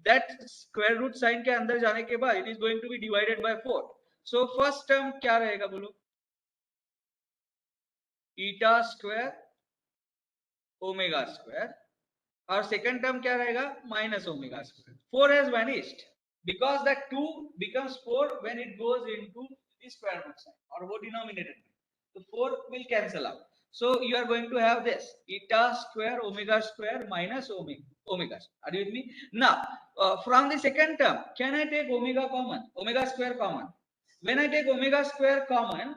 that square root sign के अंदर जाने के बाद it is going to be divided by 4. So first term क्या रहेगा बोलो? Eta square omega square. और second term क्या रहेगा? Minus omega square. 4 has vanished because that 2 becomes 4 when it goes into the square root sign or वो denominator. So 4 will cancel out. So you are going to have this eta square omega square minus omega. Are you with me? Now from the second term, can I take omega common? Omega square common. When I take omega square common,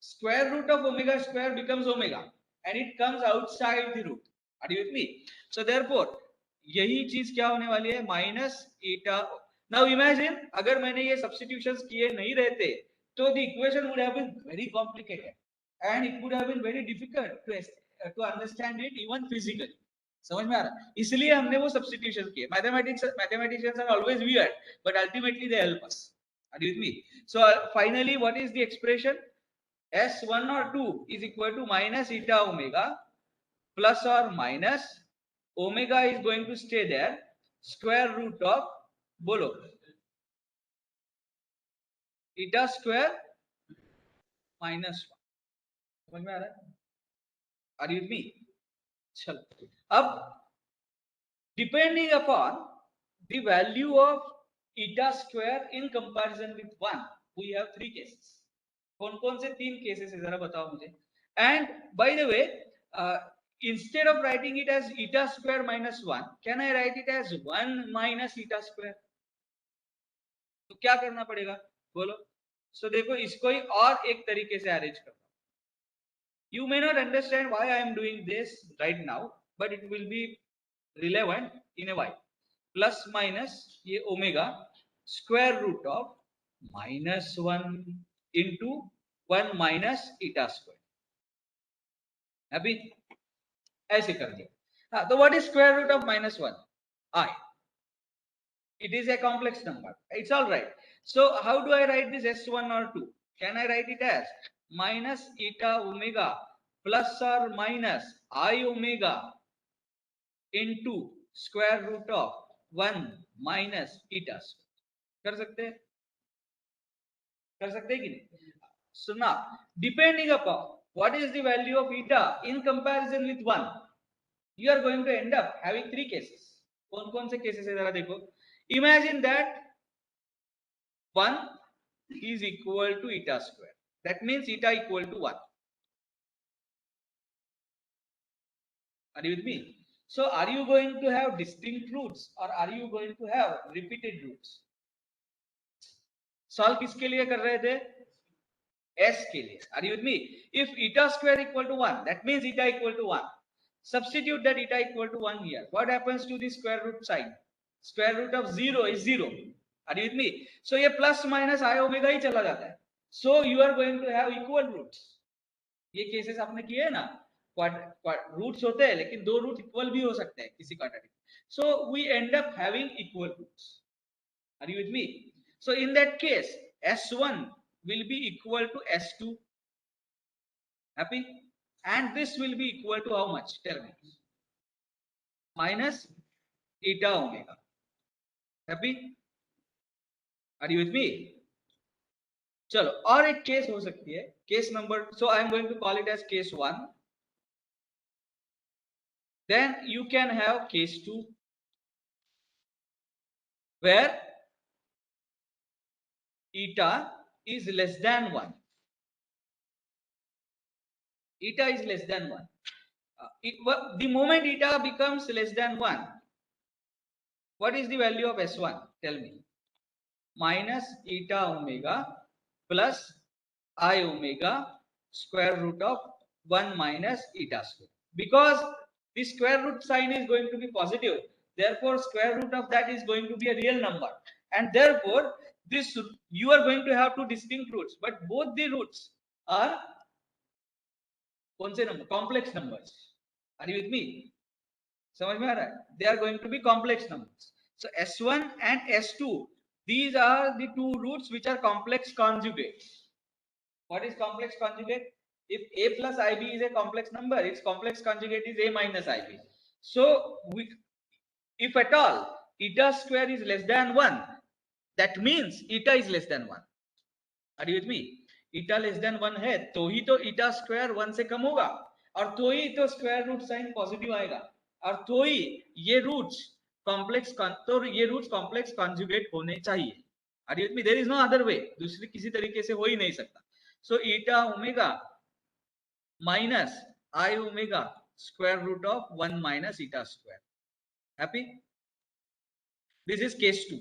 square root of omega square becomes omega and it comes outside the root. Are you with me? So therefore यही चीज क्या होने वाली है? Minus eta. Now imagine अगर मैंने ये substitutions किए नहीं रहते तो the equation would have been very complicated and it would have been very difficult to understand it even physically. समझ में आ रहा है? इसलिए हमने वो substitutions किए. Mathematicians are always weird, but ultimately they help us. Are you with me? So finally, what is the expression? S1 or 2 is equal to minus eta omega plus or minus omega is going to stay there, square root of bolo eta square minus 1. समझ में आ रहा है? Are you with me? चलो अब depending upon the value of eta square in comparison with 1, we have 3 cases. कौन-कौन से 3 cases है जरा बताओ मुझे. And by the way, instead of writing it as eta square minus 1, can I write it as 1 minus eta square? तो क्या करना पड़ेगा बोलो. So देखो इसको ही और एक तरीके से अरेंज करता हूं. You may not understand why I am doing this right now, but it will be relevant in a while. Plus minus ये omega square root of minus 1 into 1 minus eta square. Happy? ऐसे कर दिया. हाँ, तो what is square root of minus 1? I. It is a complex number. It's all right. So how do I write this S1 or 2? Can I write it as minus eta omega plus or minus I omega into square root of 1 minus eta square? कर सकते हैं? कर सकते हैं कि नहीं? So now, depending upon what is the value of eta in comparison with 1, you are going to end up having 3 cases. कौन-कौन से cases है जरा देखो. Imagine that 1 is equal to eta square. That means eta equal to 1. Are you with me? So are you going to have distinct roots or are you going to have repeated roots? Solve किसके लिए कर रहे थे? S के लिए. Are you with me? If eta square equal to 1, that means eta equal to 1. Substitute that eta equal to 1 here. What happens to the square root sign? Square root of 0 is 0. Are you with me? So ये plus minus I omega ही चला जाता है. So you are going to have equal roots. ये cases आपने किए हैं ना? Roots होते हैं लेकिन 2 root equal भी हो सकते हैं किसी quadratic. So we end up having equal roots. Are you with me? So in that case, S1 will be equal to S2. Happy? And this will be equal to how much? Tell me. Minus eta omega. Happy? Are you with me? चलो और एक case हो सकती है. Case number, so I am going to call it as case 1. Then you can have case 2 where eta is less than 1. Eta is less than 1. The moment eta becomes less than 1, what is the value of S1? Tell me. Minus eta omega plus I omega square root of 1 minus eta square. Because the square root sign is going to be positive. Therefore, square root of that is going to be a real number. And therefore, this you are going to have two distinct roots, but both the roots are कौन से number? Complex numbers. Are you with me? समझ में आ रहा है? They are going to be complex numbers. So S1 and S2, these are the two roots which are complex conjugates. What is complex conjugate? If a plus ib is a complex number, its complex conjugate is a minus ib. So if at all eta square is less than 1, that means eta is less than 1. Are you with me? eta less than 1 है तो ही तो eta square 1 से कम होगा, और तो ही तो square root sine positive आएगा, और तो ही ये रूट्स कॉम्प्लेक्स कॉन्जुगेट होने चाहिए. Are you with me? There is no other way. दूसरी किसी तरीके से हो ही नहीं सकता. So eta omega minus I omega square root of 1 minus eta square. Happy? This is case 2.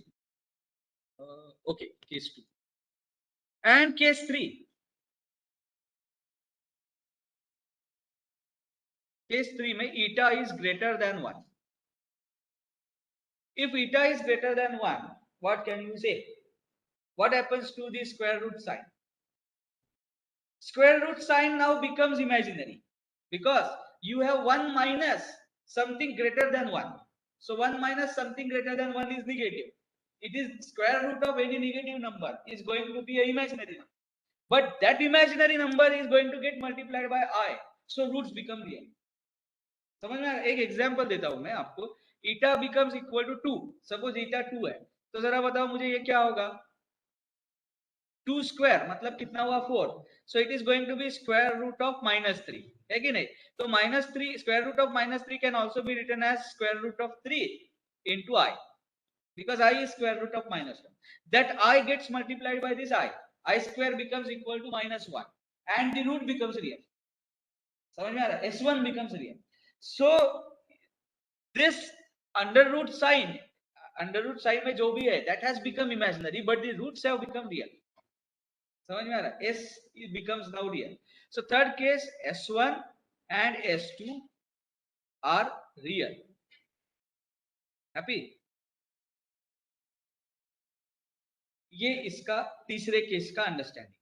Okay, case 2. And case 3. Case 3 में eta is greater than 1. If eta is greater than 1, what can you say? What happens to the square root sign? Square root sign now becomes imaginary because you have 1 minus something greater than 1. So 1 minus something greater than 1 is negative. It is square root of any negative number is going to be an imaginary number. But that imaginary number is going to get multiplied by I. So roots become real. समझ में? एक example देता हूं मैं आपको. eta becomes equal to 2. Suppose eta 2 है, तो जरा बताओ मुझे ये क्या होगा? 2 स्क्वायर मतलब कितना हुआ? 4. So it is going to be square root of -3, है कि नहीं? तो -3 square root of -3 can also be written as square root of 3 into I, because I is square root of -1. That I gets multiplied by this I square becomes equal to -1 and the root becomes real. समझ में आ रहा है? S1 becomes real. So this under root sign में जो भी है that has become imaginary, but the roots have become real. समझ में आ रहा है? S becomes now real. So third case, S1 and S2 are real. Happy? ये इसका तीसरे केस का understanding.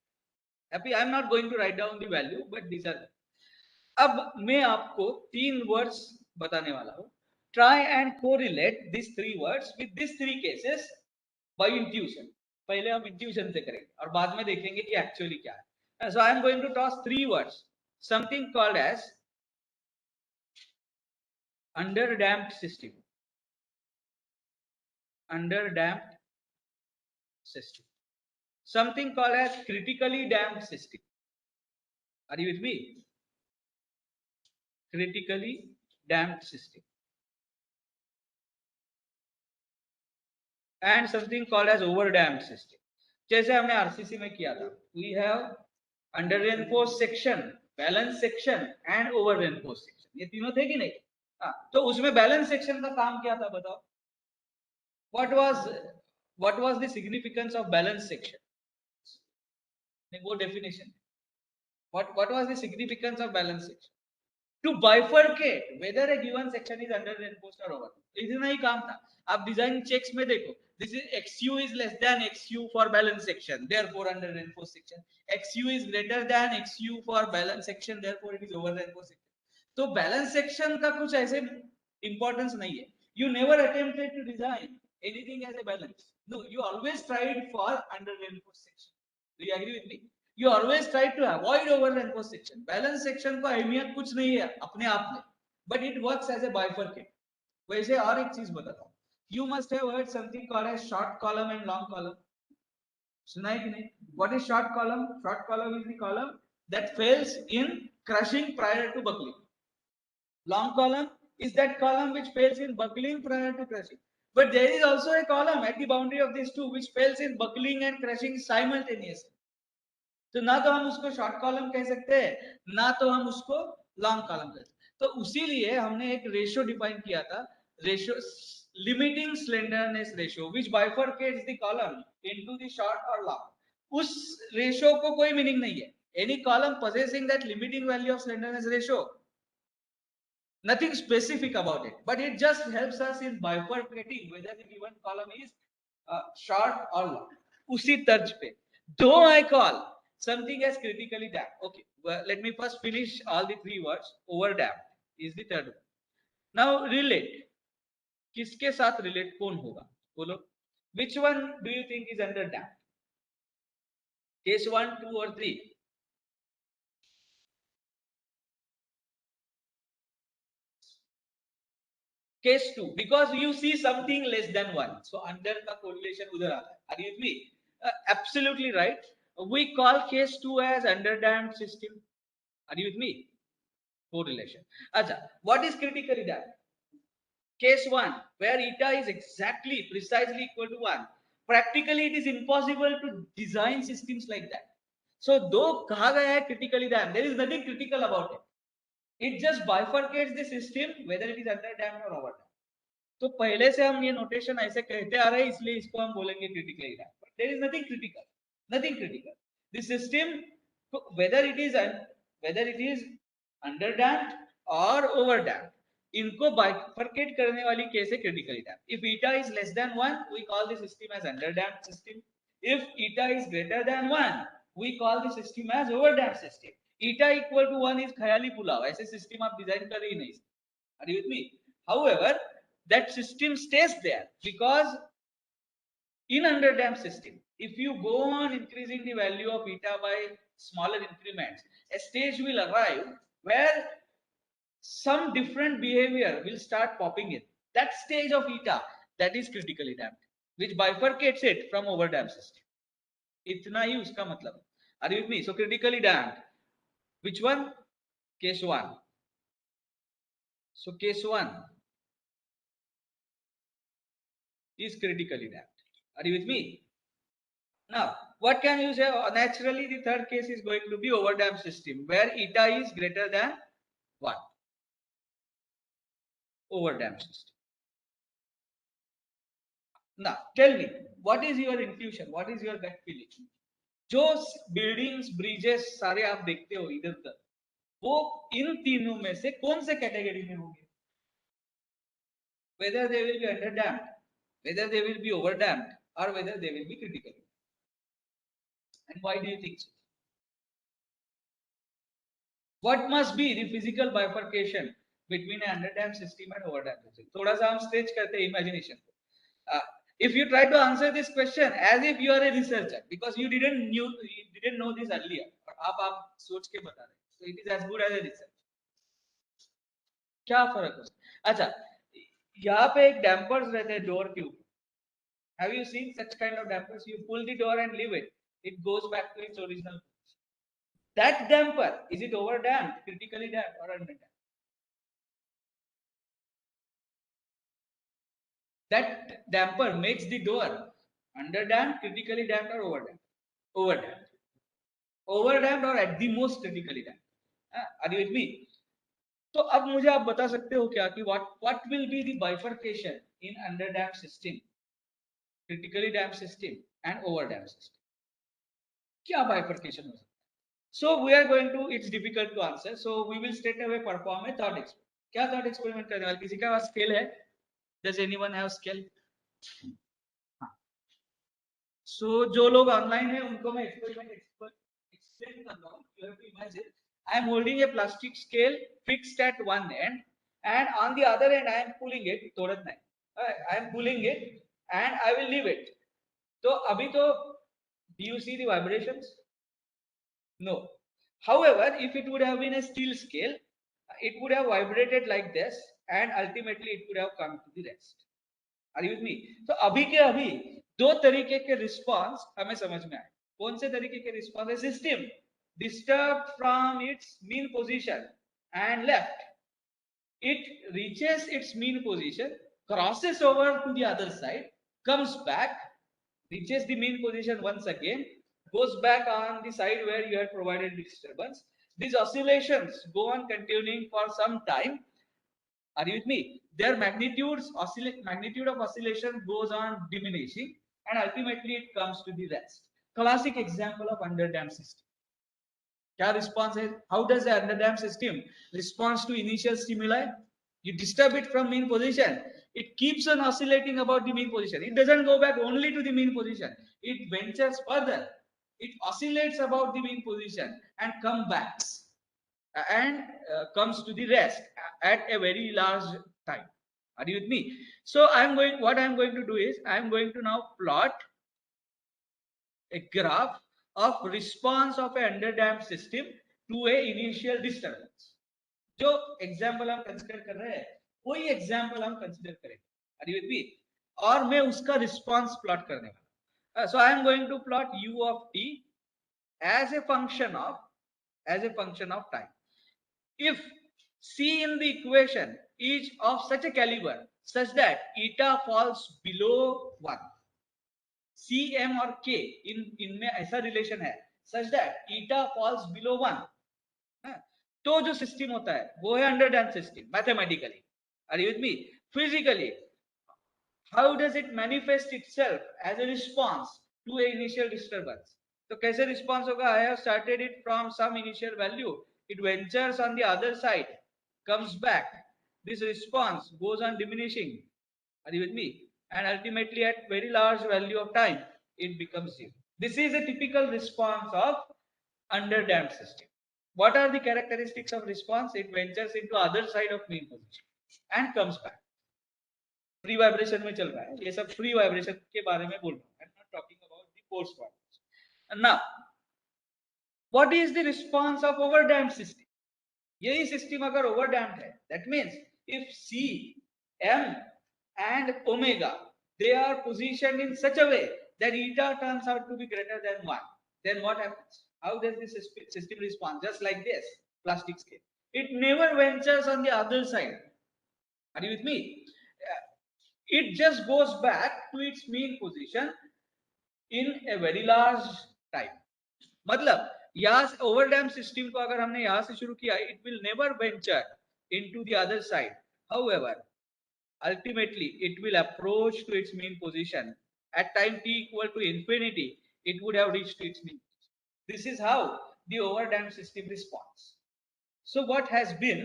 Happy? I am not going to write down the value, but these are. अब मैं आपको 3 वर्ड्स बताने वाला हूं. Try and correlate these 3 words with these 3 cases by intuition. पहले हम intuition से करेंगे और बाद में देखेंगे कि actually क्या है. So I am going to toss 3 words. Something called as underdamped system. Underdamped system. Something called as critically damped system. Are you with me? Critically damped system. And something called as overdamped system. जैसे हमने RCC में किया था. We have under reinforced section, balance section and over reinforced section. ये तीनों थे कि नहीं? हाँ, तो उसमें balance section का काम क्या था बताओ? What was the significance of balance section? वो definition. What was the significance of balance section? To bifurcate whether a given section is under reinforced or over. इतना ही काम था. आप डिजाइन चेक्स में देखो. This is XU is less than XU for balance section, therefore under reinforced section. XU is greater than XU for balance section, therefore it is over reinforced section. तो balance section का कुछ ऐसे importance नहीं है. You never attempted to design anything as a balance. No, you always tried for under reinforced section. Do you agree with me? You always try to avoid over reinforced section. Balance section को अहमियत कुछ नहीं है अपने आप में, but it works as a bifurcate. वैसे और एक चीज बताता हूँ. You must have heard something called as short column and long column. सुना है कि नहीं? What is short column? Short column is the column that fails in crushing prior to buckling. Long column is that column which fails in buckling prior to crushing. But there is also a column at the boundary of these two which fails in buckling and crushing simultaneously. तो ना तो हम उसको short column कह सकते हैं, ना तो हम उसको लॉन्ग कॉलम कह सकते हैं. तो उसीलिए हमने एक रेशियो डिफाइन किया था, ratio limiting slenderness ratio which bifurcates the column into the short और लॉन्ग. उस रेशियो को कोई मीनिंग नहीं है. Any column possessing that limiting value of slenderness ratio Nothing specific about it, but it just helps us in bifurcating whether the given column is short or long. उसी तर्ज पे, though I call something as critically damped. Okay, well, let me first finish all the three words. Over damped is the third one. Now relate. किसके साथ relate कौन होगा? बोलो. Which one do you think is under damped? Case 1, 2 or 3? Case 2, because you see something less than 1. So under का correlation उधर आता है. Are you with me? Absolutely right. We call case 2 as underdamped system. Are you with me? Correlation. Acha, what is critically damped? Case 1, where eta is exactly, precisely equal to 1. Practically, it is impossible to design systems like that. So, though कहा गया है critically damped, there is nothing critical about it. It just bifurcates the system whether it is underdamped or overdamped. तो पहले से हम ये notation ऐसे कहते आ रहे हैं, इसलिए इसको हम बोलेंगे critically damped. But there is nothing critical. The system, whether it is underdamped or overdamped, इनको बाइफरकेट करने वाली केस है critically damped. If eta is less than 1, we call the system as underdamped system. If eta is greater than 1, we call the system as overdamped system. eta equal to 1 is ख्याली पुलाव, ऐसे system आप design कर ही नहीं सकते. Are you with me? However, that system stays there because in underdamped system, if you go on increasing the value of eta by smaller increments, a stage will arrive where some different behavior will start popping in. That stage of eta, that is critically damped, which bifurcates it from overdamped system. इतना ही उसका मतलब. Are you with me? So critically damped, which one? Case 1. So case 1 is critically damped. Are you with me? Now, what can you say? Naturally, the third case is going to be overdamped system, where eta is greater than 1. Overdamped system. Now, tell me, what is your intuition? What is your gut feeling? जो buildings, bridges सारे आप देखते हो इधर उधर, वो इन तीनों में से कौन से कैटेगरी में होंगे? Whether they will be underdamped, whether they will be overdamped, or whether they will be critical. And why do you think so? What must be the physical bifurcation between an underdamped system and overdamped system? थोड़ा सा हम stretch करते हैं imagination को. If you try to answer this question as if you are a researcher, because you didn't know this earlier, और आप सोच के बता रहे, so it is as good as a research. क्या फर्क हो? अच्छा, यहाँ पे एक dampers रहते हैं door के ऊपर. Have you seen such kind of dampers? You pull the door and leave it. It goes back to its original. That damper, is it overdamped, critically damped, or underdamped? That damper makes the door underdamped, critically damped, or overdamped? Overdamped. Overdamped or at the most critically damped. Are you with me? तो अब मुझे आप बता सकते हो क्या कि what will be the bifurcation in underdamped system, critically damped system, and overdamped system? क्या bifurcation हो सकता है? So we are going to, it's difficult to answer, so we will straight away perform a thought experiment. क्या thought experiment करने वाले? किसी का पास scale है? Does anyone have scale? So जो लोग online है उनको मैं experiment explain कर रहा हूँ. You have to imagine I am holding a plastic scale fixed at one end, and on the other end I am pulling it. तोड़त नहीं. I am pulling it and I will leave it. तो अभी तो do you see the vibrations? No. However, if it would have been a steel scale, it would have vibrated like this and ultimately it would have come to the rest. Are you with me? तो अभी के अभी दो तरीके के response हमें समझ में आए. कौन से तरीके के रिस्पांस है? System disturbed from its mean position and left. It reaches its mean position, crosses over to the other side, comes back, reaches the mean position once again, goes back on the side where you had provided the disturbance. These oscillations go on continuing for some time. Are you with me? Their magnitude of oscillation goes on diminishing and ultimately it comes to the rest. Classic example of underdamped system. क्या response है? How does the underdamped system respond to initial stimuli? You disturb it from mean position, it keeps on oscillating about the mean position. It doesn't go back only to the mean position. It ventures further. It oscillates about the mean position and comes back and comes to the rest at a very large time. Are you with me? So what I'm going to do is I'm going to now plot a graph of response of a underdamped system to a initial disturbance. जो example हम consider कर रहे हैं वही example हम consider करेंगे. Are you with me? और मैं उसका रिस्पॉन्स प्लॉट करने वाला. So I am going to plot u of t as a function of time. If c in the equation is of such a caliber such that eta falls below 1, c, m और k इनमें ऐसा relation है such that eta falls below 1, तो जो system होता है वो है underdamped system mathematically. Are you with me? Physically how does it manifest itself as a response to a initial disturbance. तो कैसे रिस्पांस होगा? I have started it from some initial value, it ventures on the other side, comes back, this response goes on diminishing. Are you with me? And ultimately at very large value of time it becomes zero. This is a typical response of underdamped system. What are the characteristics of response? It ventures into other side of mean position and comes back. Free vibration में चल रहा है ये सब. Free vibration के बारे में बोल रहा हूँ. I am not talking about the force vibration. Now what is the response of overdamped system? यही सिस्टम अगर overdamped है, that means if c, m and omega they are positioned in such a way that eta turns out to be greater than 1, then what happens? How does this system respond? Just like this plastic scale, it never ventures on the other side. Are you with me? It just goes back to its mean position in a very large time. मतलब यहाँ से ओवरडैम्प system को अगर हमने यहाँ से शुरू किया, it will never venture into the other side. However, ultimately it will approach to its mean position at time t equal to infinity. It would have reached to its mean position. This is how the overdamped system responds. So what has been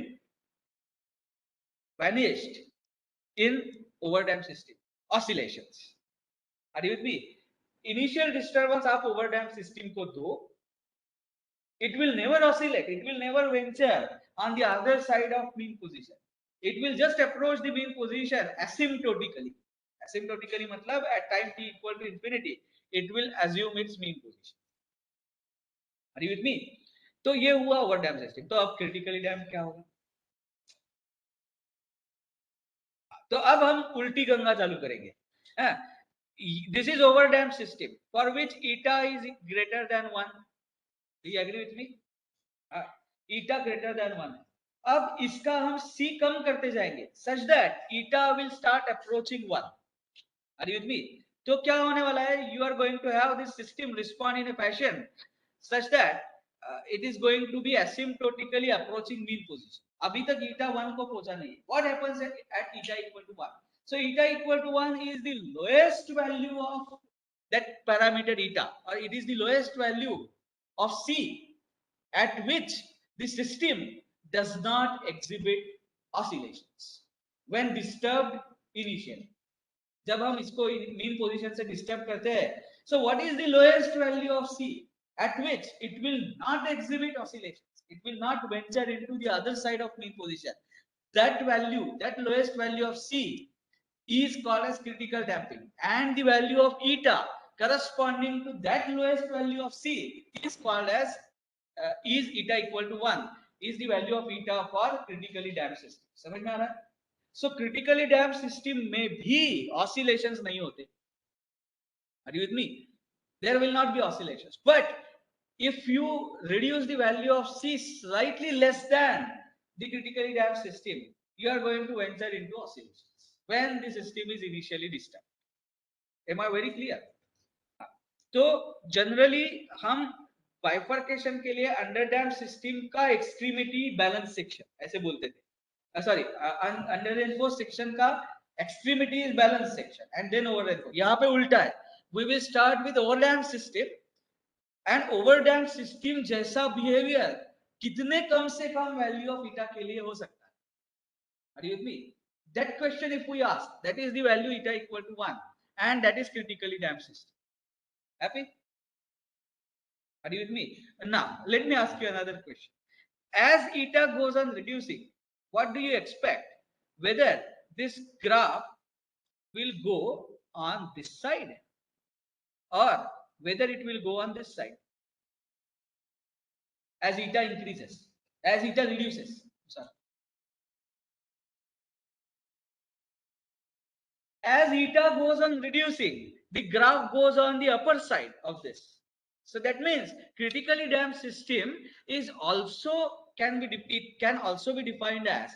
vanished in overdamped system? Oscillations. Are you with me? Initial disturbance आप overdamped system को दो, it will never oscillate, it will never venture on the other side of mean position. It will just approach the mean position asymptotically. Asymptotically matlab at time t equal to infinity it will assume its mean position. Are you with me? तो ये हुआ ओवरडैम्प system. तो अब critically damp क्या होगा? तो अब हम उल्टी गंगा चालू करेंगे. This is overdamp system for which eta is greater than 1. Do you agree with me? Eta greater than 1. अब इसका हम c कम करते जाएंगे such that eta will start approaching 1. Are you with me? तो क्या होने वाला है? You are going to have this system respond in a fashion such that it is going to be asymptotically approaching mean position. अभी तक eta 1 को पहुंचा नहीं. What happens at eta equal to 1? So eta equal to 1 is the lowest value of that parameter eta, or it is the lowest value of c at which the system does not exhibit oscillations when disturbed initially. जब हम इसको mean position से disturb करते हैं, so what is the lowest value of c at which it will not exhibit oscillations, it will not venture into the other side of mean position? That value, that lowest value of c is called as critical damping, and the value of eta corresponding to that lowest value of c is called as is eta equal to 1 is the value of eta for critically damped system. समझ में आ रहा है? So critically damped system में भी oscillations नहीं होते. Are you with me? There will not be oscillations, but if you reduce the value of c slightly less than the critically damped system, you are going to venture into oscillations when the system is initially disturbed. Am I very clear? तो generally हम bifurcation के लिए underdamped system का extremity balance section ऐसे बोलते थे. Sorry, underreinforced section का extremity is balance section and then overreinforced. यहाँ पे उल्टा है. We will start with overdamped system, and overdamped system जैसा बिहेवियर कितने कम से कम वैल्यू ऑफ ईटा के लिए हो सकता है. Are you with me? That question if we ask, that is the value eta equal to 1, and that is critically damped system. Happy? Are you with me? Now, let me ask you another question. As eta goes on reducing, what do you expect? Whether this graph will go on this side or whether it will go on this side as eta increases, as eta reduces. Sorry. As eta goes on reducing, the graph goes on the upper side of this. So that means critically damped system is also it can also be defined as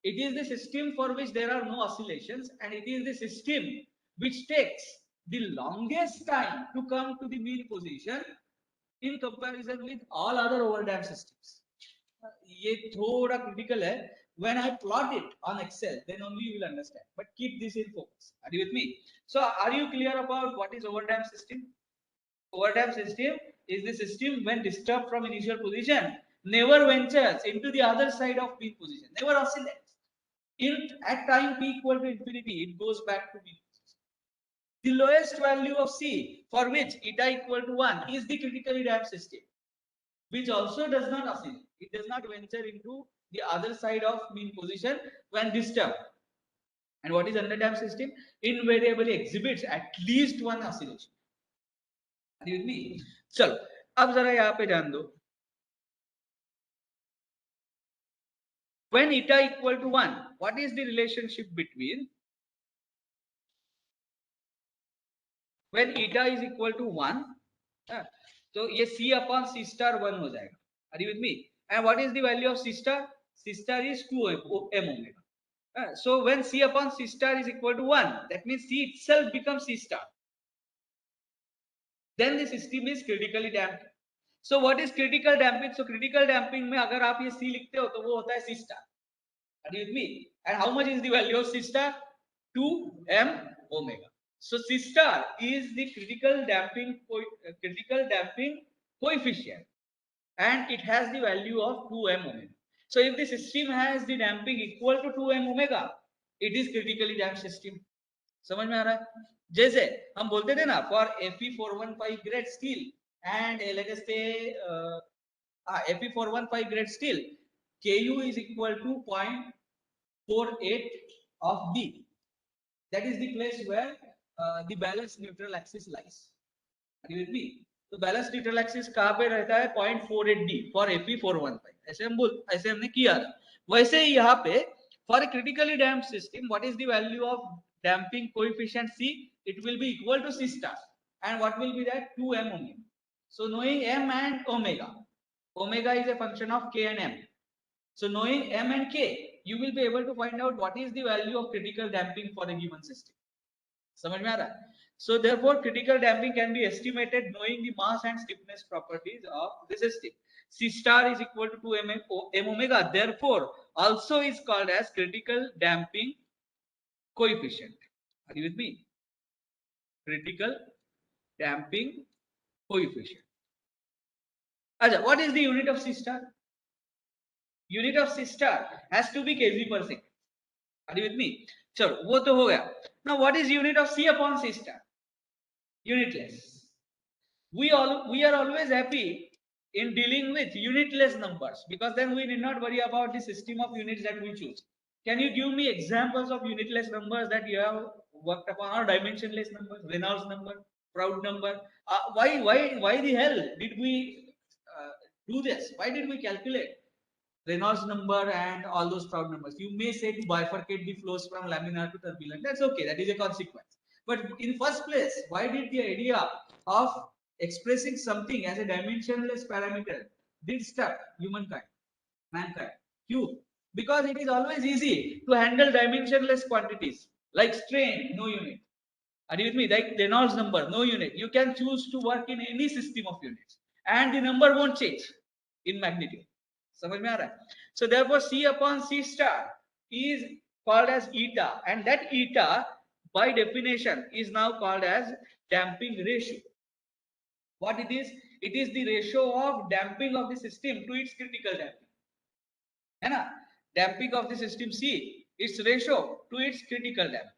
it is the system for which there are no oscillations, and it is the system which takes the longest time to come to the mean position in comparison with all other overdamped systems. ये थोड़ा critical है. When I plot it on Excel, then only you will understand. But keep this in focus. Are you with me? So, are you clear about what is overdamped system? Overdamped system is the system when disturbed from initial position, never ventures into the other side of peak position, never oscillates. At time p equal to infinity, it goes back to mean position. The lowest value of C for which eta equal to 1 is the critically damped system, which also does not oscillate. It does not venture into the other side of mean position when disturbed. And what is underdamped system? Invariably exhibits at least one oscillation. Are you with me? चलो अब जरा यहाँ पे ध्यान दो. When eta equal to 1, what is the relationship between when eta is equal to 1? तो ये C upon C star 1 हो जाएगा. Are you with me? And what is the value of C star? C star is 2 m omega. So when C upon C star is equal to 1, that means C itself becomes C star. Then the system is critically damped. So what is critical damping? So critical damping में अगर आप ये C लिखते हो तो वो होता है C star. Are you with me? And how much is the value of C star? 2 m omega. So C star is the critical damping coefficient, and it has the value of 2 m omega. So if the system has the damping equal to 2 m omega, it is critically damped system. समझ में आ रहा है? जैसे हम बोलते थे ना, for Fe415 grade steel and let us say Fe415 grade steel, Ku is equal to 0.48 of D. That is the place where the balanced neutral axis lies. Are you with me? तो balance neutral axis कहाँ पे रहता है? 0.48 D for Fe415. ऐसे हमने किया था. वैसे ही यहाँ पे for a critically damped system, what is the value of damping coefficient C? It will be equal to C star. And what will be that? 2 m omega. So knowing m and omega, omega is a function of k and m. So knowing m and k, you will be able to find out what is the value of critical damping for a given system. समझ में आ रहा है? So therefore critical damping can be estimated knowing the mass and stiffness properties of the system. C star is equal to 2 m omega, therefore also is called as critical damping coefficient. Are you with me? Critical damping coefficient. Acha, what is the unit of C star? Unit of C star has to be kg per second. Are you with me? चलो वो तो हो गया. Now what is unit of C upon C star? Unitless. We are always happy in dealing with unitless numbers, because then we need not worry about the system of units that we choose. Can you give me examples of unitless numbers that you have worked upon, or dimensionless numbers? Reynolds number, Proud number. Why the hell did we do this? Why did we calculate Reynolds number and all those Proud numbers? You may say to bifurcate the flows from laminar to turbulent. That's okay. That is a consequence. But in first place, why did the idea of expressing something as a dimensionless parameter did struck mankind? Q. Because it is always easy to handle dimensionless quantities like strain, no unit. Are you with me? Like Reynolds number, no unit. You can choose to work in any system of units, and the number won't change in magnitude. समझ में आ रहा है? So therefore C upon C star is called as eta, and that eta by definition is now called as damping ratio. What it is? It is the ratio of damping of the system to its critical damping. है ना? Damping of the system C its ratio to its critical damping.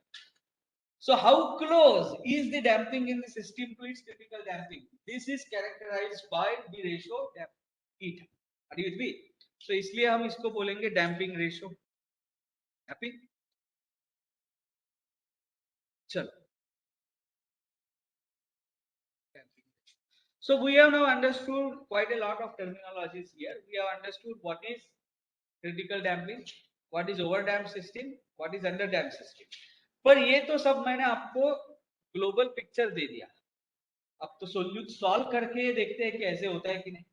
So how close is the damping in the system to its critical damping? This is characterized by the ratio eta. Are you with me? So इसलिए हम इसको बोलेंगे damping ratio. Happy? चलो. So we have now understood quite a lot of terminologies here. We have understood what is critical damping, what is overdamped system, what is underdamped system. पर ये तो सब मैंने आपको ग्लोबल पिक्चर दे दिया. अब तो सॉल्व करके देखते हैं कि ऐसे होता है कि नहीं.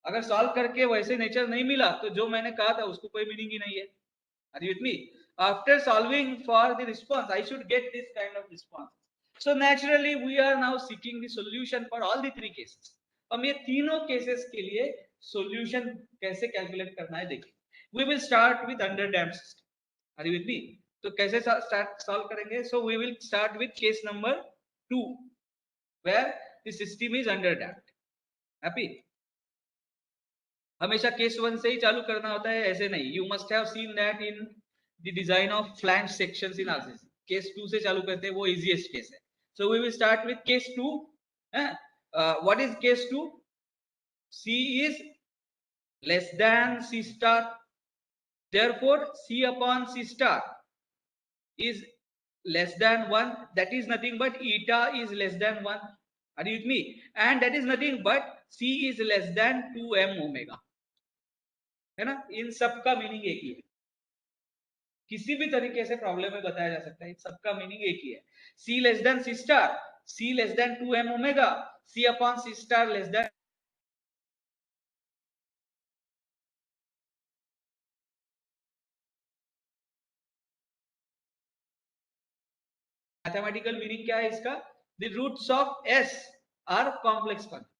अगर सॉल्व करके वैसे नेचर नहीं मिला तो जो मैंने कहा था उसको कोई मीनिंग ही नहीं है. Are you with me? After solving for the response, I should get this kind of response. So naturally, we are now seeking the solution for all the three cases. हम ये तीनों केसेस के लिए solution कैसे calculate करना है देखिए. We will start with underdamped system. Are you with me? तो कैसे start solve करेंगे? So we will start with case number 2, where the system is underdamped. Happy? हमेशा केस 1 से ही चालू करना होता है, ऐसे नहीं. You must have seen that in the design of flange sections in RCC. Case 2 से चालू करते हैं, वो easiest case है. So we will start with case 2. What is case 2? C is less than C star. Therefore, C upon C star is less than 1. That is nothing but eta is less than 1. Are you with me? And that is nothing but C is less than 2m omega. है ना. इन सब का meaning एक ही है. किसी भी तरीके से प्रॉब्लम में बताया जा सकता है. इन सब का मीनिंग एक ही है. C less than C star, C less than 2m omega, C upon C star less than mathematical meaning क्या है इसका? The roots of S are complex quantities.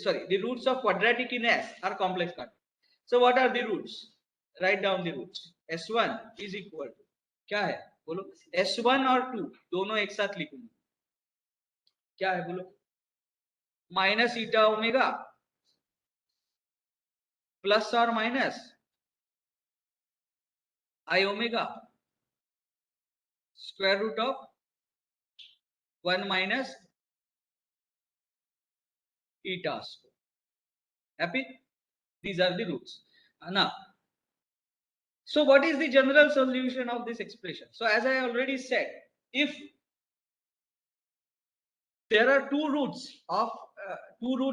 Sorry, the roots of quadratic in S are complex quantities. So what are the roots? Write down the roots. S1 is equal to क्या है बोलो. S1 और 2 दोनों एक साथ लिखूंगा. क्या है बोलो? माइनस ईटा ओमेगा प्लस और minus i omega square root of 1 minus eta square. Happy? These are the roots. Now, so what is the general solution of this expression? So as I already said, if there are two roots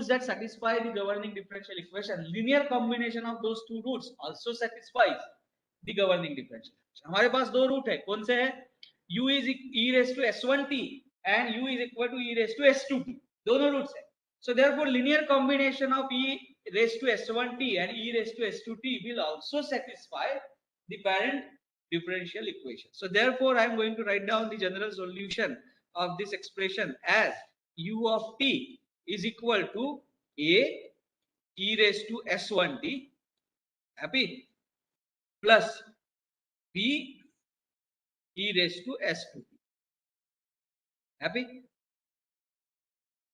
that satisfy the governing differential equation, linear combination of those two roots also satisfies the governing differential equation. हमारे पास दो root है. कौन से है? u is e raised to s1t and u is equal to e raised to s2t. दोनों roots है. So therefore, linear combination of e raised to s1t and e raised to s2t will also satisfy the parent differential equation. So therefore, I am going to write down the general solution of this expression as u of t is equal to a e raised to s1t, happy, plus b e raised to s2t, happy.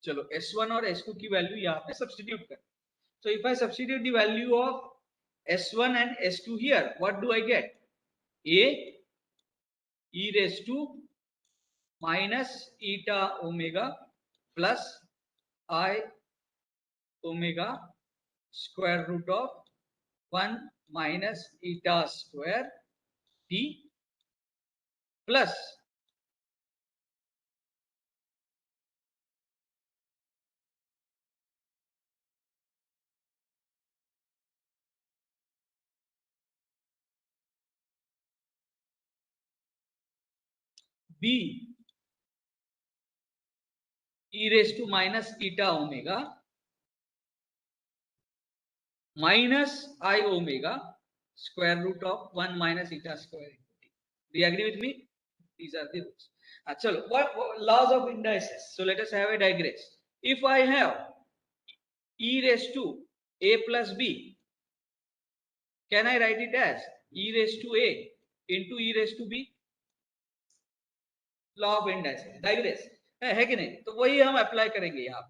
चलो S1 और S2 की value यहाँ पे substitute कर. So if I substitute the value of S1 and S2 here, what do I get? A e raised to minus eta omega plus I omega square root of 1 minus eta square t plus b e raised to minus eta omega minus I omega square root of 1 minus eta square. Do you agree with me? These are the rules. Chalo, what laws of indices? So let us have a digress. If I have e raised to a plus b, can I write it as e raised to a into e raised to b? Law of indices. Digress है कि नहीं? तो वही हम apply करेंगे यहाँ.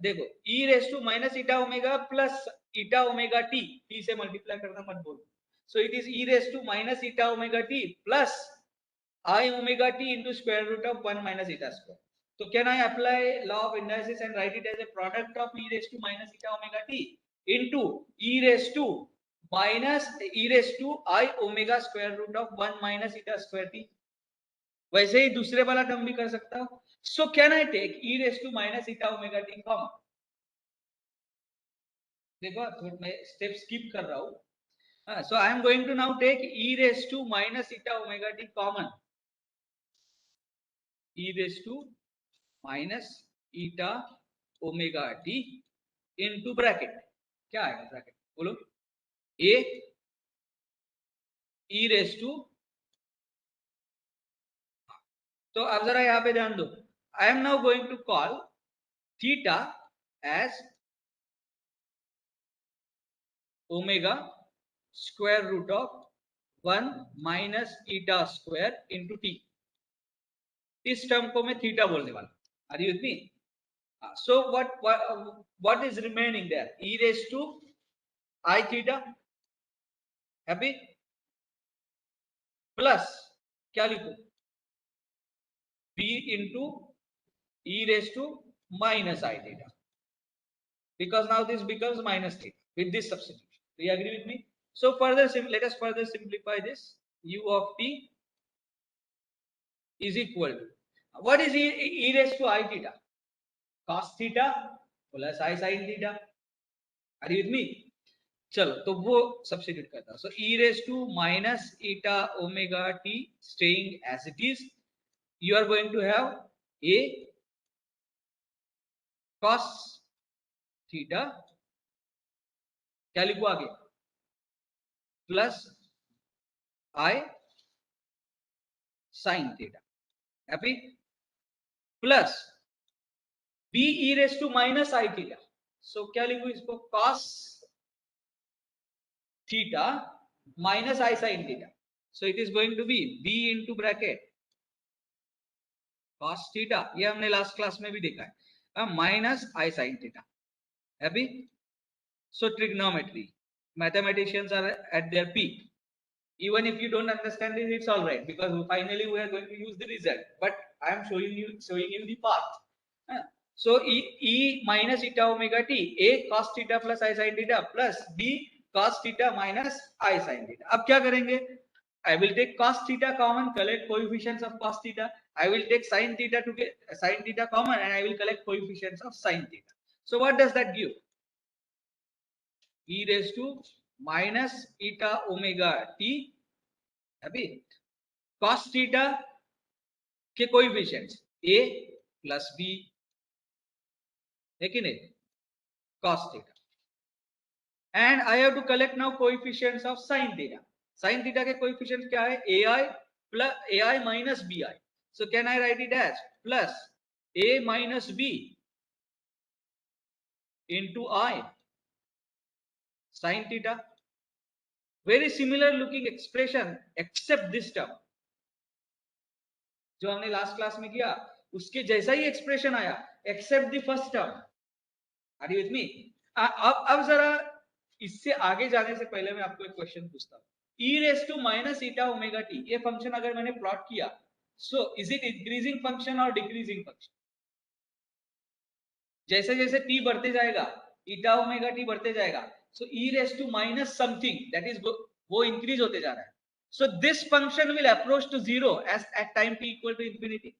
देखो e raise to minus eta omega plus eta omega t, t से मल्टीप्लाई करना मत बोलो. So it is e raised to minus eta omega t plus I omega t into square root of 1 minus eta square. So can I apply law of indices and write it as a product of e raised to minus eta omega t into e raised to minus e raised to I omega square root of 1 minus eta square t. वैसे ही दूसरे वाला term भी कर सकता हूं. So can I take e raised to minus eta omega t common? देखो थोड़ा मैं स्टेप स्किप कर रहा हूं. So I am going to now take e raised to minus eta omega t common. E raised to minus eta omega t into bracket. क्या आएगा bracket बोलो? a e raised to. तो अब जरा यहाँ पे ध्यान दो. I am now going to call theta as omega square root of 1 minus eta square into t. इस टर्म को मैं थीटा बोलने वाला. Are you with me? So what is remaining there? E raised to I theta. Happy? Plus क्या लिखो? B into e raised to minus I theta. Because now this becomes minus theta with this substitution. Do you agree with me? So further, let us further simplify this. U of t is equal to, what is e raised to I theta? Cos theta plus I sin theta. Are you with me? चलो तो वो substitute करता हूं. So e raised to minus eta omega t staying as it is. You are going to have a cos theta, क्या लिखो आगे, plus I sin theta. Happy? Plus b e raised to minus I theta. So क्या लिखो इसको, cos theta minus I sin theta. So it is going to be b into bracket cos theta, ये हमने last class में भी देखा है, minus I sin theta. Happy? So trigonometry, mathematicians are at their peak. Even if you don't understand it, it's all right, because finally we are going to use the result, but I am showing you the path. So e minus eta omega t, a cos theta plus I sin theta plus b cos theta minus I sin theta. अब क्या करेंगे? I will take cos theta common, collect coefficients of cos theta. I will take sin theta to get sin theta common, and I will collect coefficients of sin theta. So what does that give? E raised to minus eta omega t, अभी cos theta के coefficients a plus b है कि नहीं, cos theta, and I have to collect now coefficients of sin theta. Sin theta के coefficient क्या है? ai plus ai minus bi. So can I write it as plus a minus b into I sin theta? Very similar looking expression except this term. जो हमने last class में किया उसके जैसा ही expression आया except the first term. Are you with me? अब जरा इससे आगे जाने से पहले मैं आपको एक क्वेश्चन पूछता हूँ. e raised to minus eta omega t, ये फंक्शन अगर मैंने प्लॉट किया, so is it increasing function or decreasing function? जैसे जैसे t बढ़ते जाएगा, eta omega t बढ़ते जाएगा, so e raised to minus something, that is वो इंक्रीज होते जा रहा है. So this function will approach to zero as at time t equal to infinity.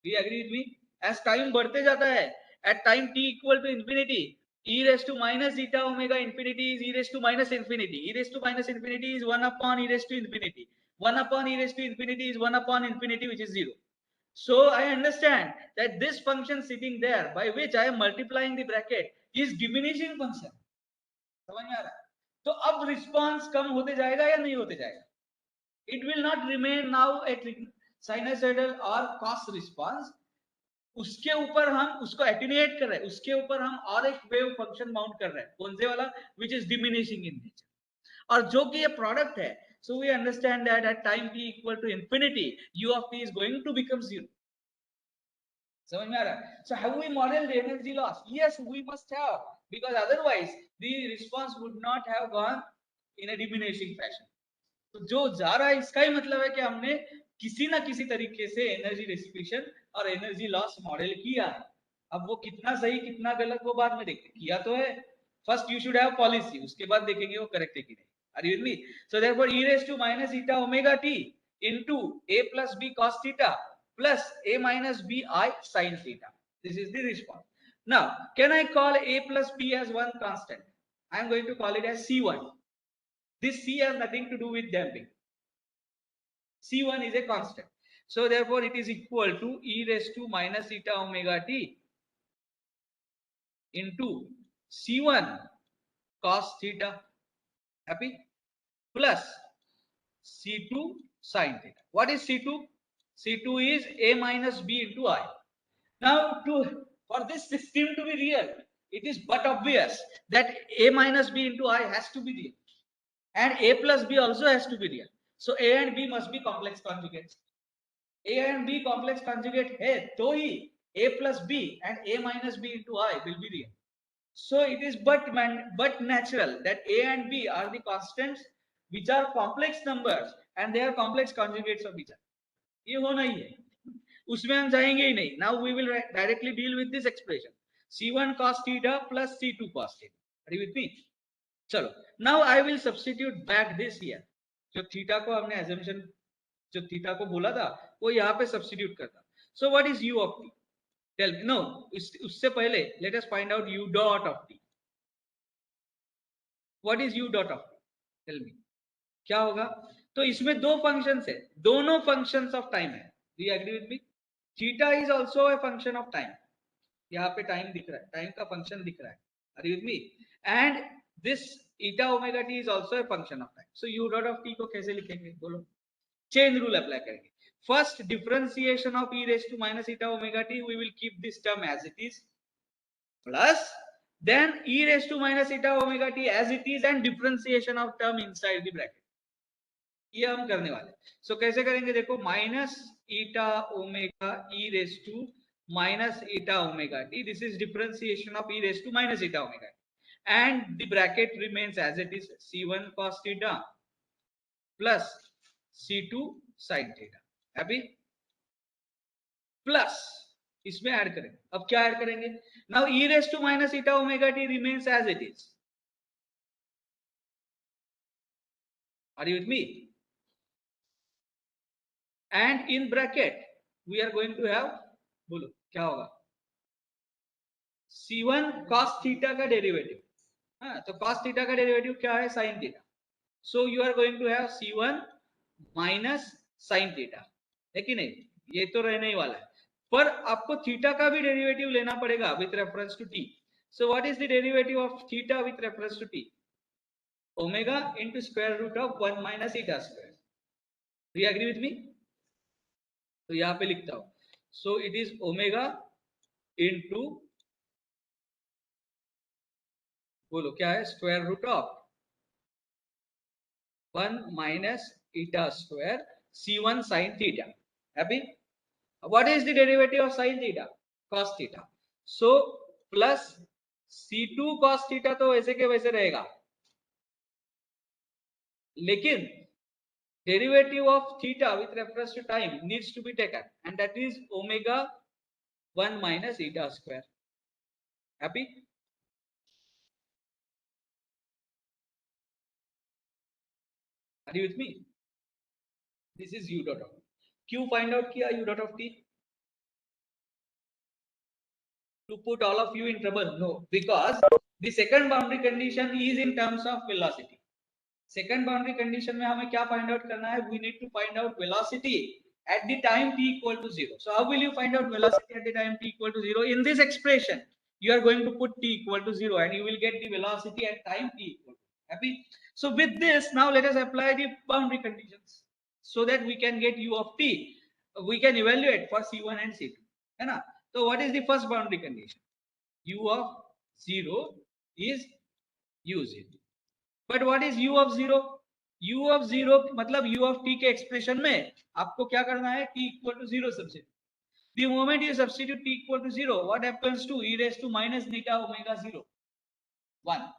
Do you agree with me? As time बढ़ते जाता है, at time t equal to infinity, e raised to minus eta omega infinity is e raised to minus infinity. E raised to minus infinity is 1 upon e raised to infinity. 1 upon e raised to infinity is 1 upon infinity, which is 0. So I understand that this function sitting there by which I am multiplying the bracket is diminishing function. समझ में आ रहा है? तो अब response कम होते जाएगा या नहीं होते जाएगा? It will not remain now at sinusoidal or cos response. उसके ऊपर हम उसको एटेन्यूएट कर रहे हैं, उसके ऊपर हम और एक वेव फंक्शन माउंट कर रहे हैं, कौन से वाला, which is diminishing in nature, और जो कि ये प्रोडक्ट है. So we understand that at time t equal to infinity, u of t is going to become 0. समझ में आ रहा है? So have we modeled the energy loss? Yes, we must have, because otherwise the response would not have gone in a diminishing fashion. तो जो जा रहा है इसका ही मतलब है कि हमने किसी ना किसी तरीके से एनर्जी डिसिपेशन और एनर्जी लॉस मॉडल किया है। अब वो कितना सही कितना गलत वो बाद में देखते किया तो है। First you should have policy, उसके बाद देखेंगे वो करेक्ट है कि नहीं। Are you with me? So therefore e raised to minus eta omega t into a plus b cos theta plus a minus b I sin theta. This is the response. Now, can I call a plus b as one constant? I am going to call it as C1. This C has nothing to do with damping. C1 is a constant. So therefore it is equal to e raised to minus eta omega t into C1 cos theta. Happy? Plus C2 sin theta. What is C2? C2 is a minus b into I. Now for this system to be real, it is but obvious that a minus b into I has to be real. And a plus b also has to be real. So a and b must be complex conjugates. A and B complex conjugate है तो ही A plus B and A minus B into I will be real. So it is but natural that A and B are the constants which are complex numbers and they are complex conjugates of each other. ये होना ही है, उसमें हम जाएंगे ही नहीं. Now we will directly deal with this expression C1 cos theta plus C2 cos theta. Are you with me? चलो, now I will substitute back this here. जो theta को हमने assumption जो थीटा को बोला था वो यहाँ पे सब्स्टिट्यूट करता. So what is u of t? Tell me. No, उससे पहले let us find out u dot of t. What is u dot of t? Tell me क्या होगा. तो इसमें दो फंक्शंस है, दोनों फंक्शंस ऑफ टाइम है. Do you agree with me? Theta is also a function of time. यहाँ पे टाइम दिख रहा है, टाइम का फंक्शन दिख रहा है. Are you with me? And this eta omega t is also a function of time. So u dot of t को कैसे लिखेंगे बोलो? चेन रूल अप्लाई करेंगे. First differentiation of e raised to minus eta omega t, we will keep this term as it is, plus then e raised to minus eta omega t as it is and differentiation of term inside the bracket. ये हम करने वाले. So कैसे करेंगे देखो, minus eta omega e raised to minus eta omega t, this is differentiation of e raised to minus eta omega t, and the bracket remains as it is, c1 cos theta plus c2 sin theta. Happy? Plus इसमें add करेंगे. अब क्या add करेंगे? Now e raised to minus eta omega t remains as it is. Are you with me? And in bracket we are going to have, बोलो क्या होगा, c1 cos theta का derivative. हाँ, तो cos theta का derivative क्या है? sin theta. So you are going to have c1 minus sin theta, है कि नहीं? ये तो रहने ही वाला है, पर आपको थीटा का भी डेरिवेटिव लेना पड़ेगा with reference to t. So what is the derivative of theta with reference to t? Omega into square root of 1 minus eta square. Do you agree with me? तो यहाँ पे लिखता हूं. So it is omega into, बोलो क्या है, square root of 1 minus eta square c1 sin theta. Happy? What is the derivative of sin theta? Cos theta. So plus c2 cos theta तो वैसे के वैसे रहेगा, लेकिन derivative of theta with reference to time needs to be taken, and that is omega 1 minus eta square. Happy? Are you with me? This is u dot of t. क्यों find out किया u dot of t? To put all of you in trouble? No, because the second boundary condition is in terms of velocity. Second boundary condition में हमें क्या find out करना है? We need to find out velocity at the time t equal to 0. So how will you find out velocity at the time t equal to 0? In this expression, you are going to put t equal to 0 and you will get the velocity at time t equal to. Happy? So with this, now let us apply the boundary conditions so that we can get u of t. We can evaluate for c1 and c2. है ना? So what is the first boundary condition? U of 0 is u0. But what is u of 0? U of 0 मतलब u of t के expression में आपको क्या करना है? t equal to 0 substitute. The moment you substitute t equal to 0, what happens to e raised to minus theta omega 0? 1.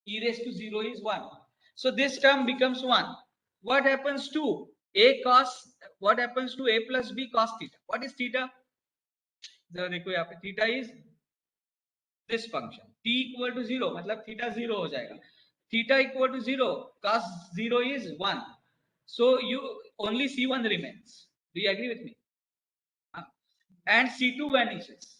E raised to 0 is 1. So this term becomes 1. what happens to a cos, what happens to a plus b cos theta? What is theta? जरा देखो यहाँ पे theta is this function t equal to 0 मतलब theta 0 हो जाएगा. Theta equal to 0, cos 0 is 1, so you only c1 remains. Do you agree with me? And c2 vanishes.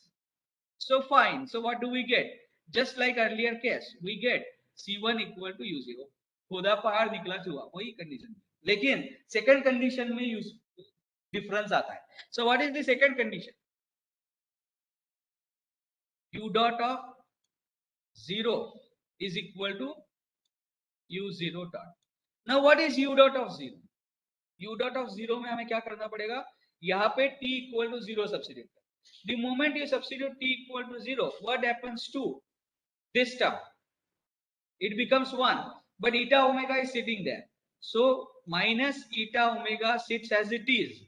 So fine, so what do we get? Just like earlier case, we get c1 equal to u0. खुदा पहाड़ निकला चूहा, वही condition. लेकिन second condition में use difference आता है. So what is the second condition? U dot of 0 is equal to u0 dot. Now what is u dot of 0? U dot of 0 में हमें क्या करना पड़ेगा? यहाँ पे t equal to 0 substitute. The moment you substitute t equal to 0, what happens to this term? It becomes 1, but eta omega is sitting there. So minus eta omega sits as it is.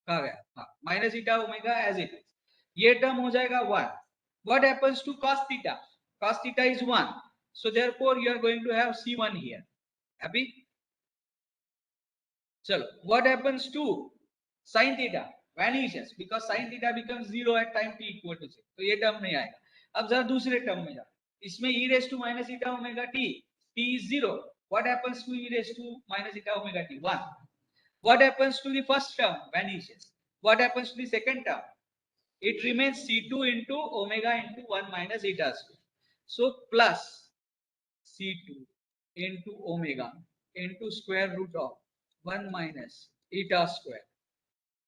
कहाँ गया? हाँ, minus eta omega as it is. ये term हो जाएगा 1. What happens to cos theta? Cos theta is 1. So therefore you are going to have c1 here. Happy? Chalo. What happens to sin theta? Vanishes because sin theta becomes 0 at time t equal to 0. तो ये term नहीं आएगा. अब जरा दूसरे term में जाओ. इसमें e raised to minus eta omega t is 0. What happens to e raised to minus eta omega t? 1. What happens to the first term? Vanishes. What happens to the second term? It remains c2 into omega into 1 minus eta square. So plus c2 into omega into square root of 1 minus eta square.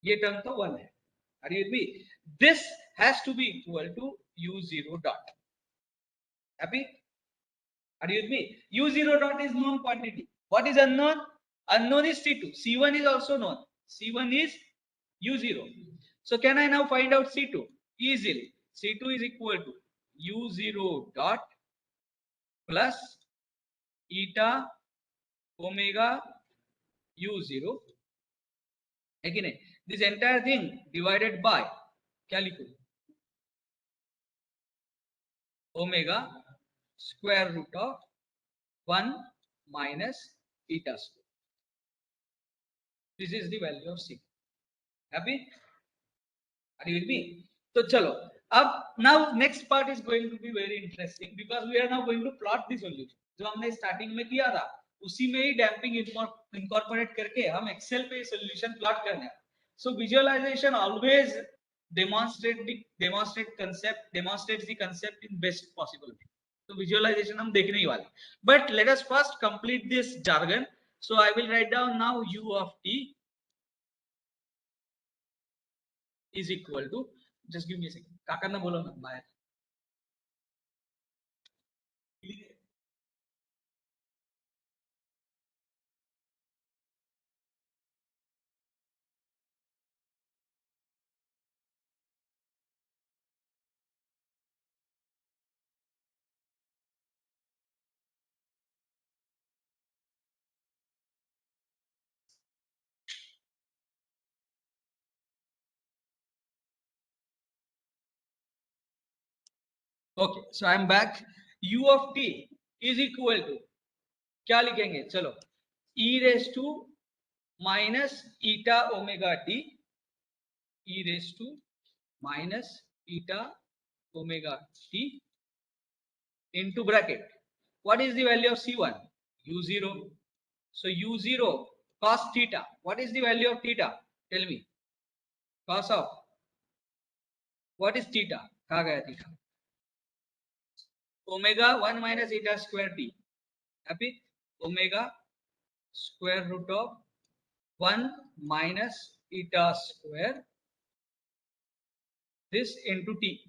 ये term तो 1 है. Are you with me? This has to be equal to u0 dot. Happy? Are you with me? u0 dot is known quantity. What is unknown? Unknown is c2. c1 is also known. c1 is u0. So can I now find out c2? Easily. c2 is equal to u0 dot plus eta omega u0. है कि नहीं? This entire thing divided by क्या लिखूं? Omega square root of 1 minus eta square. This is the value of c. Happy? Are you with me? So chalo. अब now next part is going to be very interesting because we are now going to plot the solution. जो हमने starting में किया था उसी में ही damping incorporate करके हम Excel पे solution plot करने हैं. So visualization always demonstrates the concept in best possible way. So visualization हम देखने ही वाले. But let us first complete this jargon. So I will write down now u of t is equal to, just give me a second. क्या करना बोलो ना बाहर. Okay, so I am back. U of t is equal to क्या लिखेंगे? चलो e raised to minus eta omega t, e raised to minus eta omega t into bracket. What is the value of c1? u0. So u0 cos theta. What is the value of theta? Tell me. Cos of what is theta? कहाँ गया theta? Omega 1 minus eta square t. Happy? Omega square root of 1 minus eta square this into t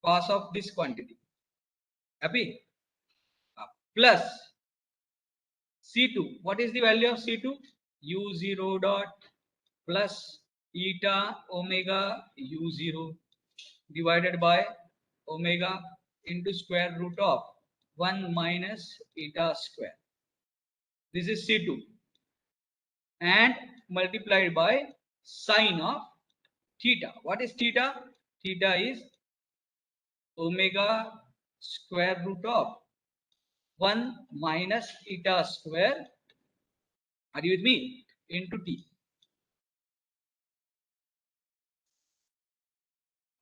cos of this quantity. Happy? Plus c2. What is the value of c2? u0 dot plus eta omega u0 divided by omega into square root of 1 minus eta square. This is c2 and multiplied by sine of theta. What is theta? Theta is omega square root of 1 minus eta square Are you with me? Into t.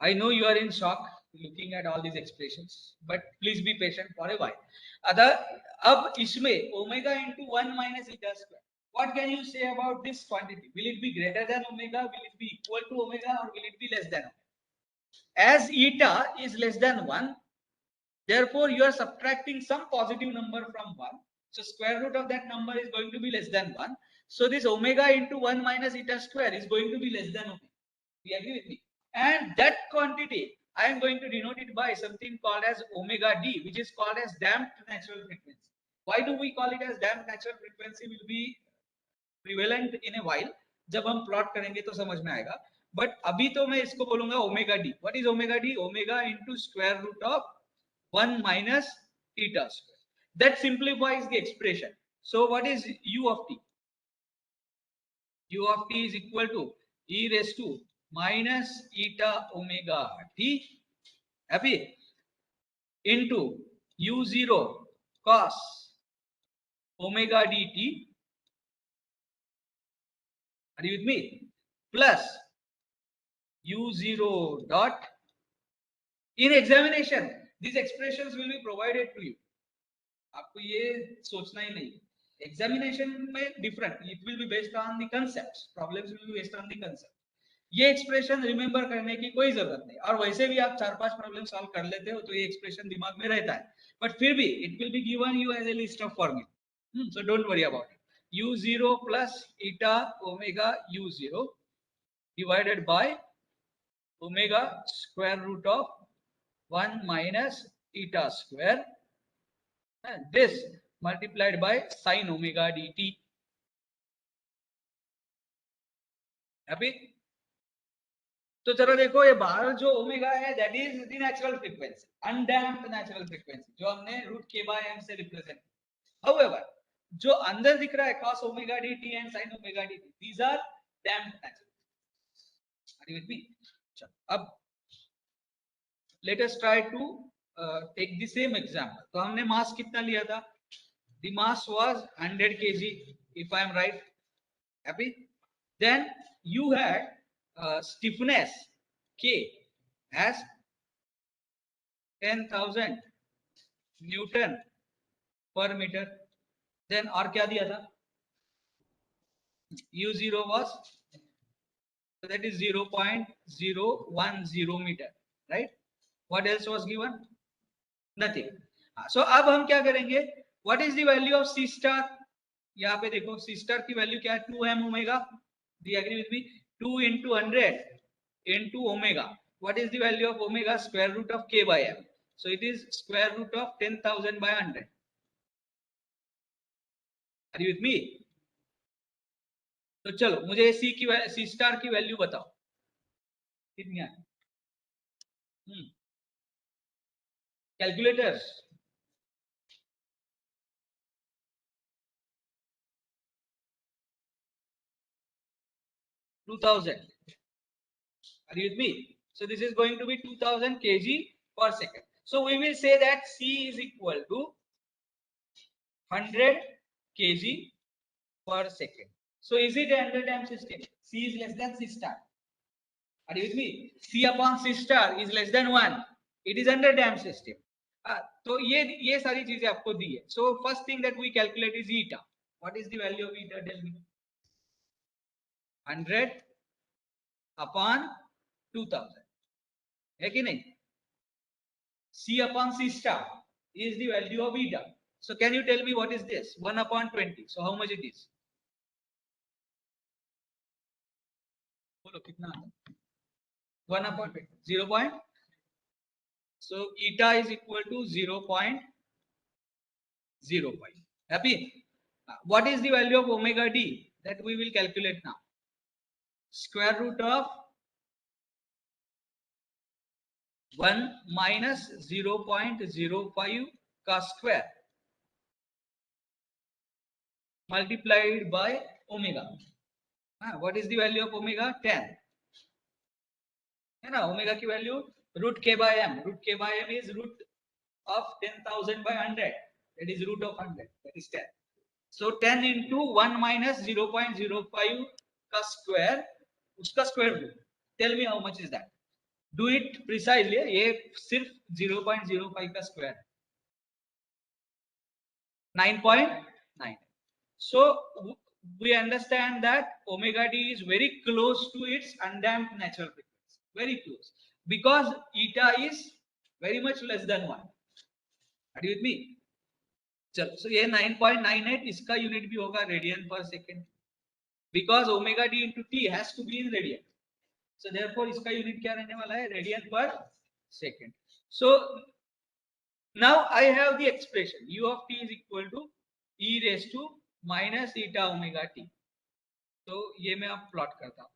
I know you are in shock looking at all these expressions, but please be patient for a while. अब इसमें omega into 1 minus eta square. What can you say about this quantity? Will it be greater than omega? Will it be equal to omega? Or will it be less than omega? As eta is less than 1, therefore you are subtracting some positive number from 1. So square root of that number is going to be less than 1. So this omega into 1 minus eta square is going to be less than omega. Do you agree with me? And that quantity, I am going to denote it by something called as omega d, which is called as damped natural frequency. Why do we call it as damped natural frequency will be prevalent in a while. जब हम plot करेंगे तो समझ में आएगा. But अभी तो मैं इसको बोलूंगा omega d. What is omega d? Omega into square root of 1 minus eta square. That simplifies the expression. So what is u of t? U of t is equal to e raised to minus eta omega t, happy, into u0 cos omega dt. Are you with me? Plus u0 dot. In examination these expressions will be provided to you. आपको ये सोचना ही नहीं. Examination में different, it will be based on the concepts, problems will be based on the concept. ये expression remember करने की कोई जरूरत नहीं, और वैसे भी आप 4-5 प्रॉब्लम सॉल्व कर लेते हो तो ये एक्सप्रेशन दिमाग में रहता है. बट फिर भी it will be given you as a list of formula, so don't worry about it. u0 plus eta omega u0 divided by omega square root of 1 minus eta square, and this multiplied by sin omega dt. Happy? तो चलो देखो, ये बाहर जो omega है that is the natural frequency, undamped natural frequency, जो हमने root के बाय एम से रिप्रेजेंट. हाउएवर जो अंदर दिख रहा है cos omega dt and sin omega dt, these are damped natural. Are you with me? चलो अब let us try to take the same example. तो हमने मास कितना लिया था? The mass was 100 kg, if I am right. Happy? Then you had stiffness K as 10,000 Newton per meter. Then और क्या दिया था? U0 was, so that is 0.010 meter, right? What else was given? Nothing. So अब हम क्या करेंगे? What is the value of C star? यहाँ पे देखो C star की वैल्यू क्या है? 2m omega. Do you agree with me? 2 into 100 into omega. What is the value of omega? Square root of k by m. So it is square root of 10,000 by 100. Are you with me? तो चलो मुझे C star की value बताओ कितनी है? Calculators. $2,000. Are you with me? So this is going to be 2,000 kg per second. So we will say that C is equal to 100 kg per second. So is it a 100 system? C is less than C star. Are you with me? C upon C star is less than 1. It is 100 system. तो ये सारी चीजें आपको दी है. So first thing that we calculate is eta. What is the value of eta? Tell me. 100 upon 2,000. है कि नहीं? C upon C star is the value of eta. So can you tell me what is this? 1 upon 20. So how much it is? बोलो कितना आता? 1 upon 20. 0. So eta is equal to 0.05. Happy? What is the value of omega d? That we will calculate now. Square root of 1 minus 0.05 का square multiplied by omega. What is the value of omega? 10. है ना? Omega की value root k by m. Root k by m is root of 10,000 by 100. That is root of 100. That is 10. So 10 into 1 minus 0.05 का square, उसका square root. Tell me how much is that? Do it precisely. ये सिर्फ 0.05 का square. 9.9. So we understand that omega d is very close to its undamped natural frequency. Very close. Because eta is very much less than 1. Are you with me? चलो, so ये 9.98 इसका unit भी होगा radian पर second, because omega d into t has to be in radian. So therefore इसका unit क्या रहने वाला है? रेडियन पर second. So now I have the expression u of t is equal to e raised to minus eta omega t. तो ये मैं अब प्लॉट करता हूँ.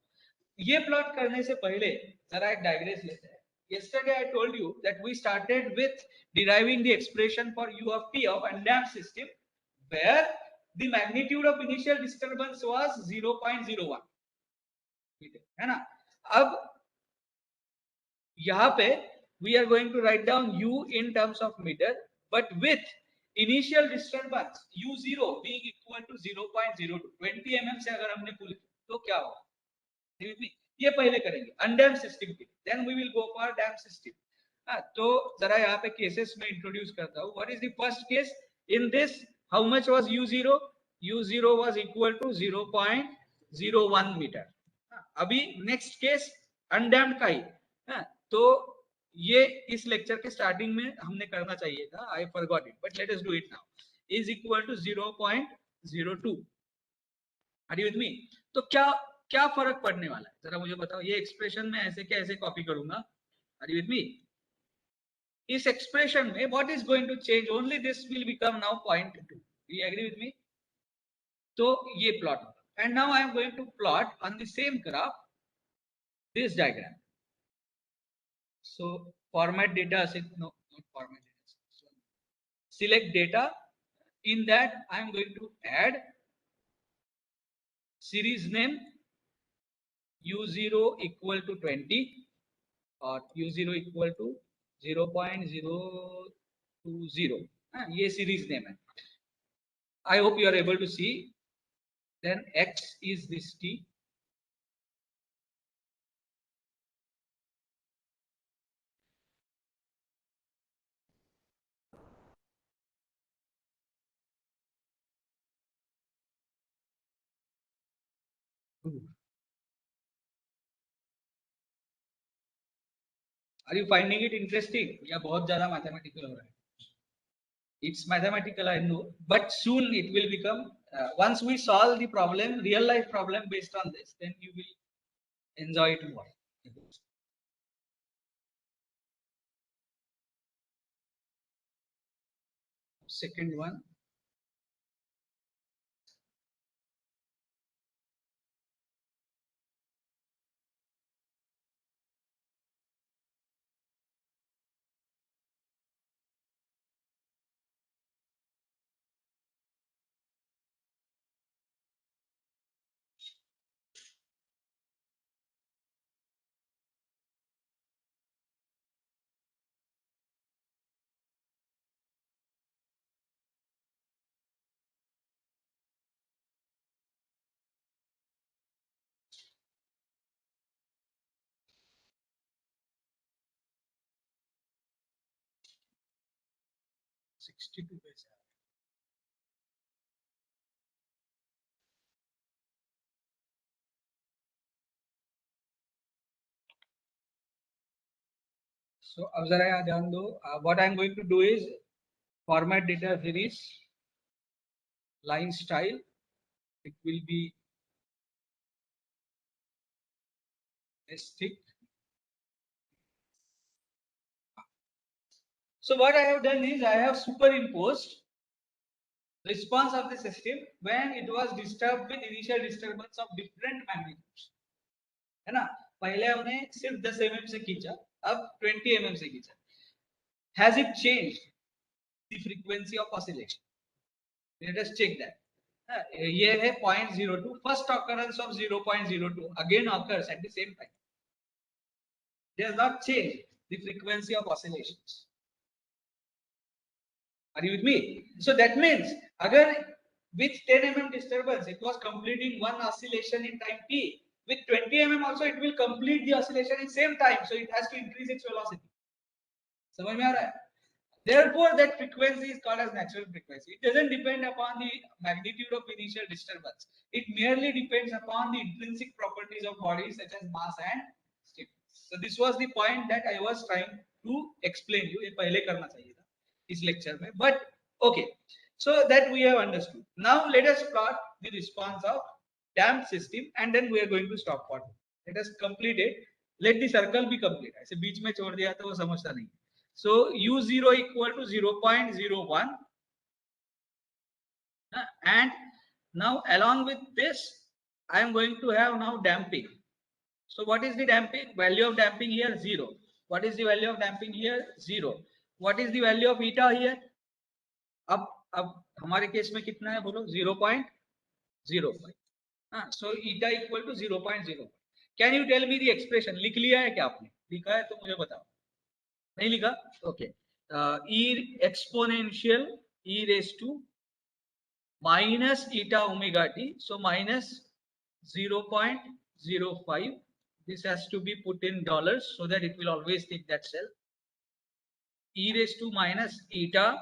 ये प्लॉट करने से पहले जरा एक डायग्रेस लेते हैं. Yesterday I told you that we started with deriving the expression for u of t of undamped system, where the magnitude of initial disturbance was 0.01 meter, है ना. अब यहाँ पे we are going to write down u in terms of meter, but with initial disturbance u0 being equal to 0.02, 20 mm से अगर हमने पुल तो क्या होगा? ये पहले करेंगे अनडैम्ड सिस्टम के, then we will go for damped system. तो जरा यहाँ पे केसेस में इंट्रोड्यूस करता हूँ. What is the first case? In this how much was u0? u0 was equal to 0.01 meter. अभी नेक्स्ट केस अनडैम्ड का ही. तो ये इस लेक्चर के स्टार्टिंग में हमने करना चाहिए था. I forgot it, but let us do it now. Is equal to 0.02. Are you with me? तो क्या फर्क पड़ने वाला है जरा मुझे बताओ. ये एक्सप्रेशन में ऐसे कैसे कॉपी करूंगा? Are you with me? इस एक्सप्रेशन में what is going to change? Only this will become now 0.2. You agree with me? तो ये प्लॉट होगा. And now I am going to plot on the same graph this diagram. So format data, no not format data, select data. In that I am going to add series name u0 equal to 20 or u0 equal to 0.020. ये series name है. I hope you are able to see. Then x is this t. Are you finding it interesting? या बहुत ज़्यादा mathematical हो रहा है? It's mathematical, I know, but soon it will become. Once we solve the problem, real life problem based on this, then you will enjoy it more. Second one. So अब जरा यहाँ ध्यान दो. What I am going to do is format data series, line style. It will be a stick. So what I have done is I have superimposed response of the system when it was disturbed with initial disturbance of different magnitudes. है ना? पहले हमने सिर्फ 10 mm से खींचा, अब 20 mm से खींचा. Has it changed the frequency of oscillation? Let us check that. ये है 0.02. First occurrence of 0.02 again occurs at the same time. Does not change the frequency of oscillations. Are you with me? So that means अगर with 10 mm disturbance, it was completing one oscillation in time t. With 20 mm also, it will complete the oscillation in same time. So it has to increase its velocity. समझ में आ रहा है? Therefore, that frequency is called as natural frequency. It doesn't depend upon the magnitude of initial disturbance. It merely depends upon the intrinsic properties of bodies such as mass and stiffness. So this was the point that I was trying to explain you. ये पहले करना चाहिए था इस lecture में. But okay, so that we have understood. Now let us plot the response of damped system, and then we are going to stop for. Let us complete it. Let the circle be complete. ऐसे बीच में छोड़ दिया तो वो समझता नहीं. So U0 equal to 0.01, and now along with this I am going to have now damping. So what is the damping? Value of damping here 0. What is the value of damping here? 0. What is the value of eta here? अब हमारे case में कितना है बोलो? 0.05. So eta equal to 0.05. Can you tell me the expression? लिख लिया है क्या आपने? लिखा है तो मुझे बताओ. नहीं लिखा? Okay. E exponential e raised to minus eta omega t. So minus 0.05. This has to be put in dollars so that it will always take that cell. E raised to minus eta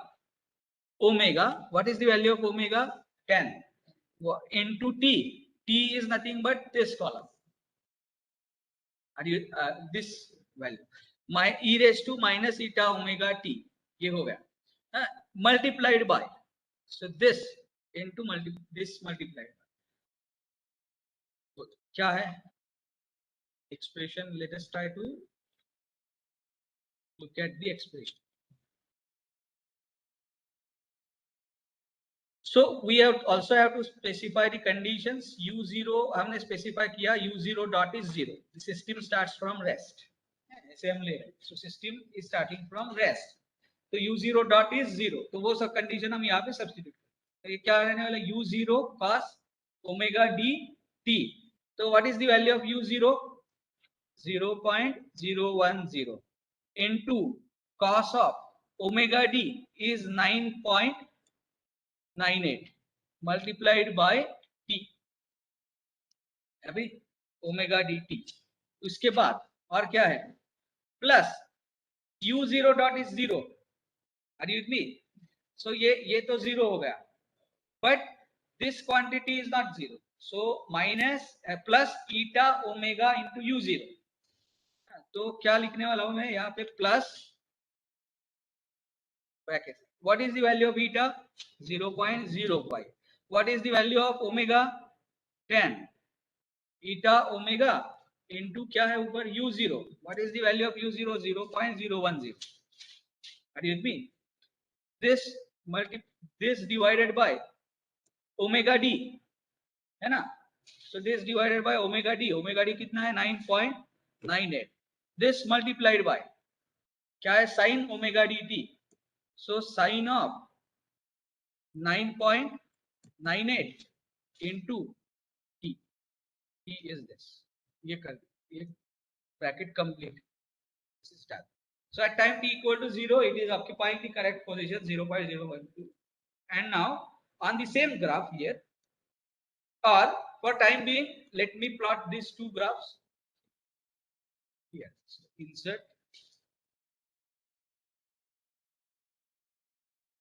omega. What is the value of omega? 10 into t. T is nothing but this column. Are you this value? My e raised to minus eta omega t, ये हो गया, multiplied by, so this into this multiplied by, तो क्या है expression? Let us try to look at the expression. So we have also have to specify the conditions. U0 हमने specify किया, U0 dot is 0. The system starts from rest. So system is starting from rest. तो U0 dot is 0. तो वो सब condition हम यहाँ पे substitute करें. तो ये क्या रहने वाला? U0 cos omega d t. तो what is the value of U0? 0.010 into cos of omega d is 9.98 multiplied by t, अभी ओमेगा डी टी. उसके बाद और क्या है? Plus U0 dot is 0. Are you with me? So ये तो 0 हो गया, but this quantity is not 0. So minus plus eta omega into U0. तो क्या लिखने वाला हूं मैं यहाँ पे? Plus bracket. What is the value of eta? 0.05. What is the value of omega? 10. Eta omega into क्या है ऊपर? U0. What is the value of U0? 0.010. Are you with me? This divided by omega d है ना? So this divided by omega d. Omega d कितना है? 9.98. This multiplied by क्या है? sin omega dt. So sin of 9.98 into t. T is this. ये कर ये bracket complete. This is done. So at time t equal to 0, it is occupying the correct position 0.012. And now on the same graph here, or for time being, let me plot these two graphs here. So insert.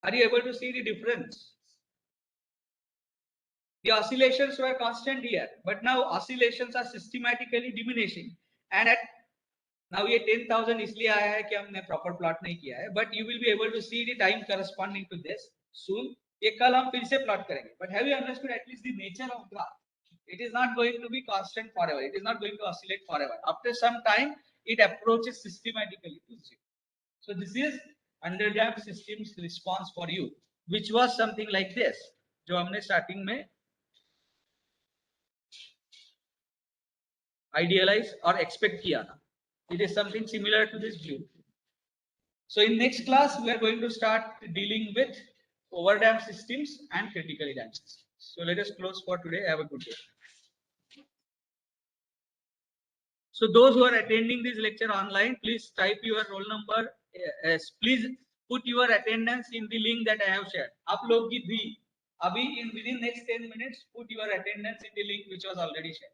Are you able to see the difference? The oscillations were constant here, but now oscillations are systematically diminishing. And at now ये 10,000 इसलिए आया है कि हमने proper plot नहीं किया है, but you will be able to see the time corresponding to this soon. ये कल हम फिर से plot करेंगे. But have you understood at least the nature of graph? It is not going to be constant forever. It is not going to oscillate forever. After some time, it approaches systematically to 0. So this is underdamped system's response for you, which was something like this, जो हमने starting में idealize or expect किया था. It is something similar to this view. So in next class, we are going to start dealing with overdamped systems and critically damped systems. So let us close for today. Have a good day. So those who are attending this lecture online, please type your roll number. Please put your attendance in the link that I have shared. आप लोग की भी Abhi, in within next 10 minutes, put your attendance in the link which was already shared.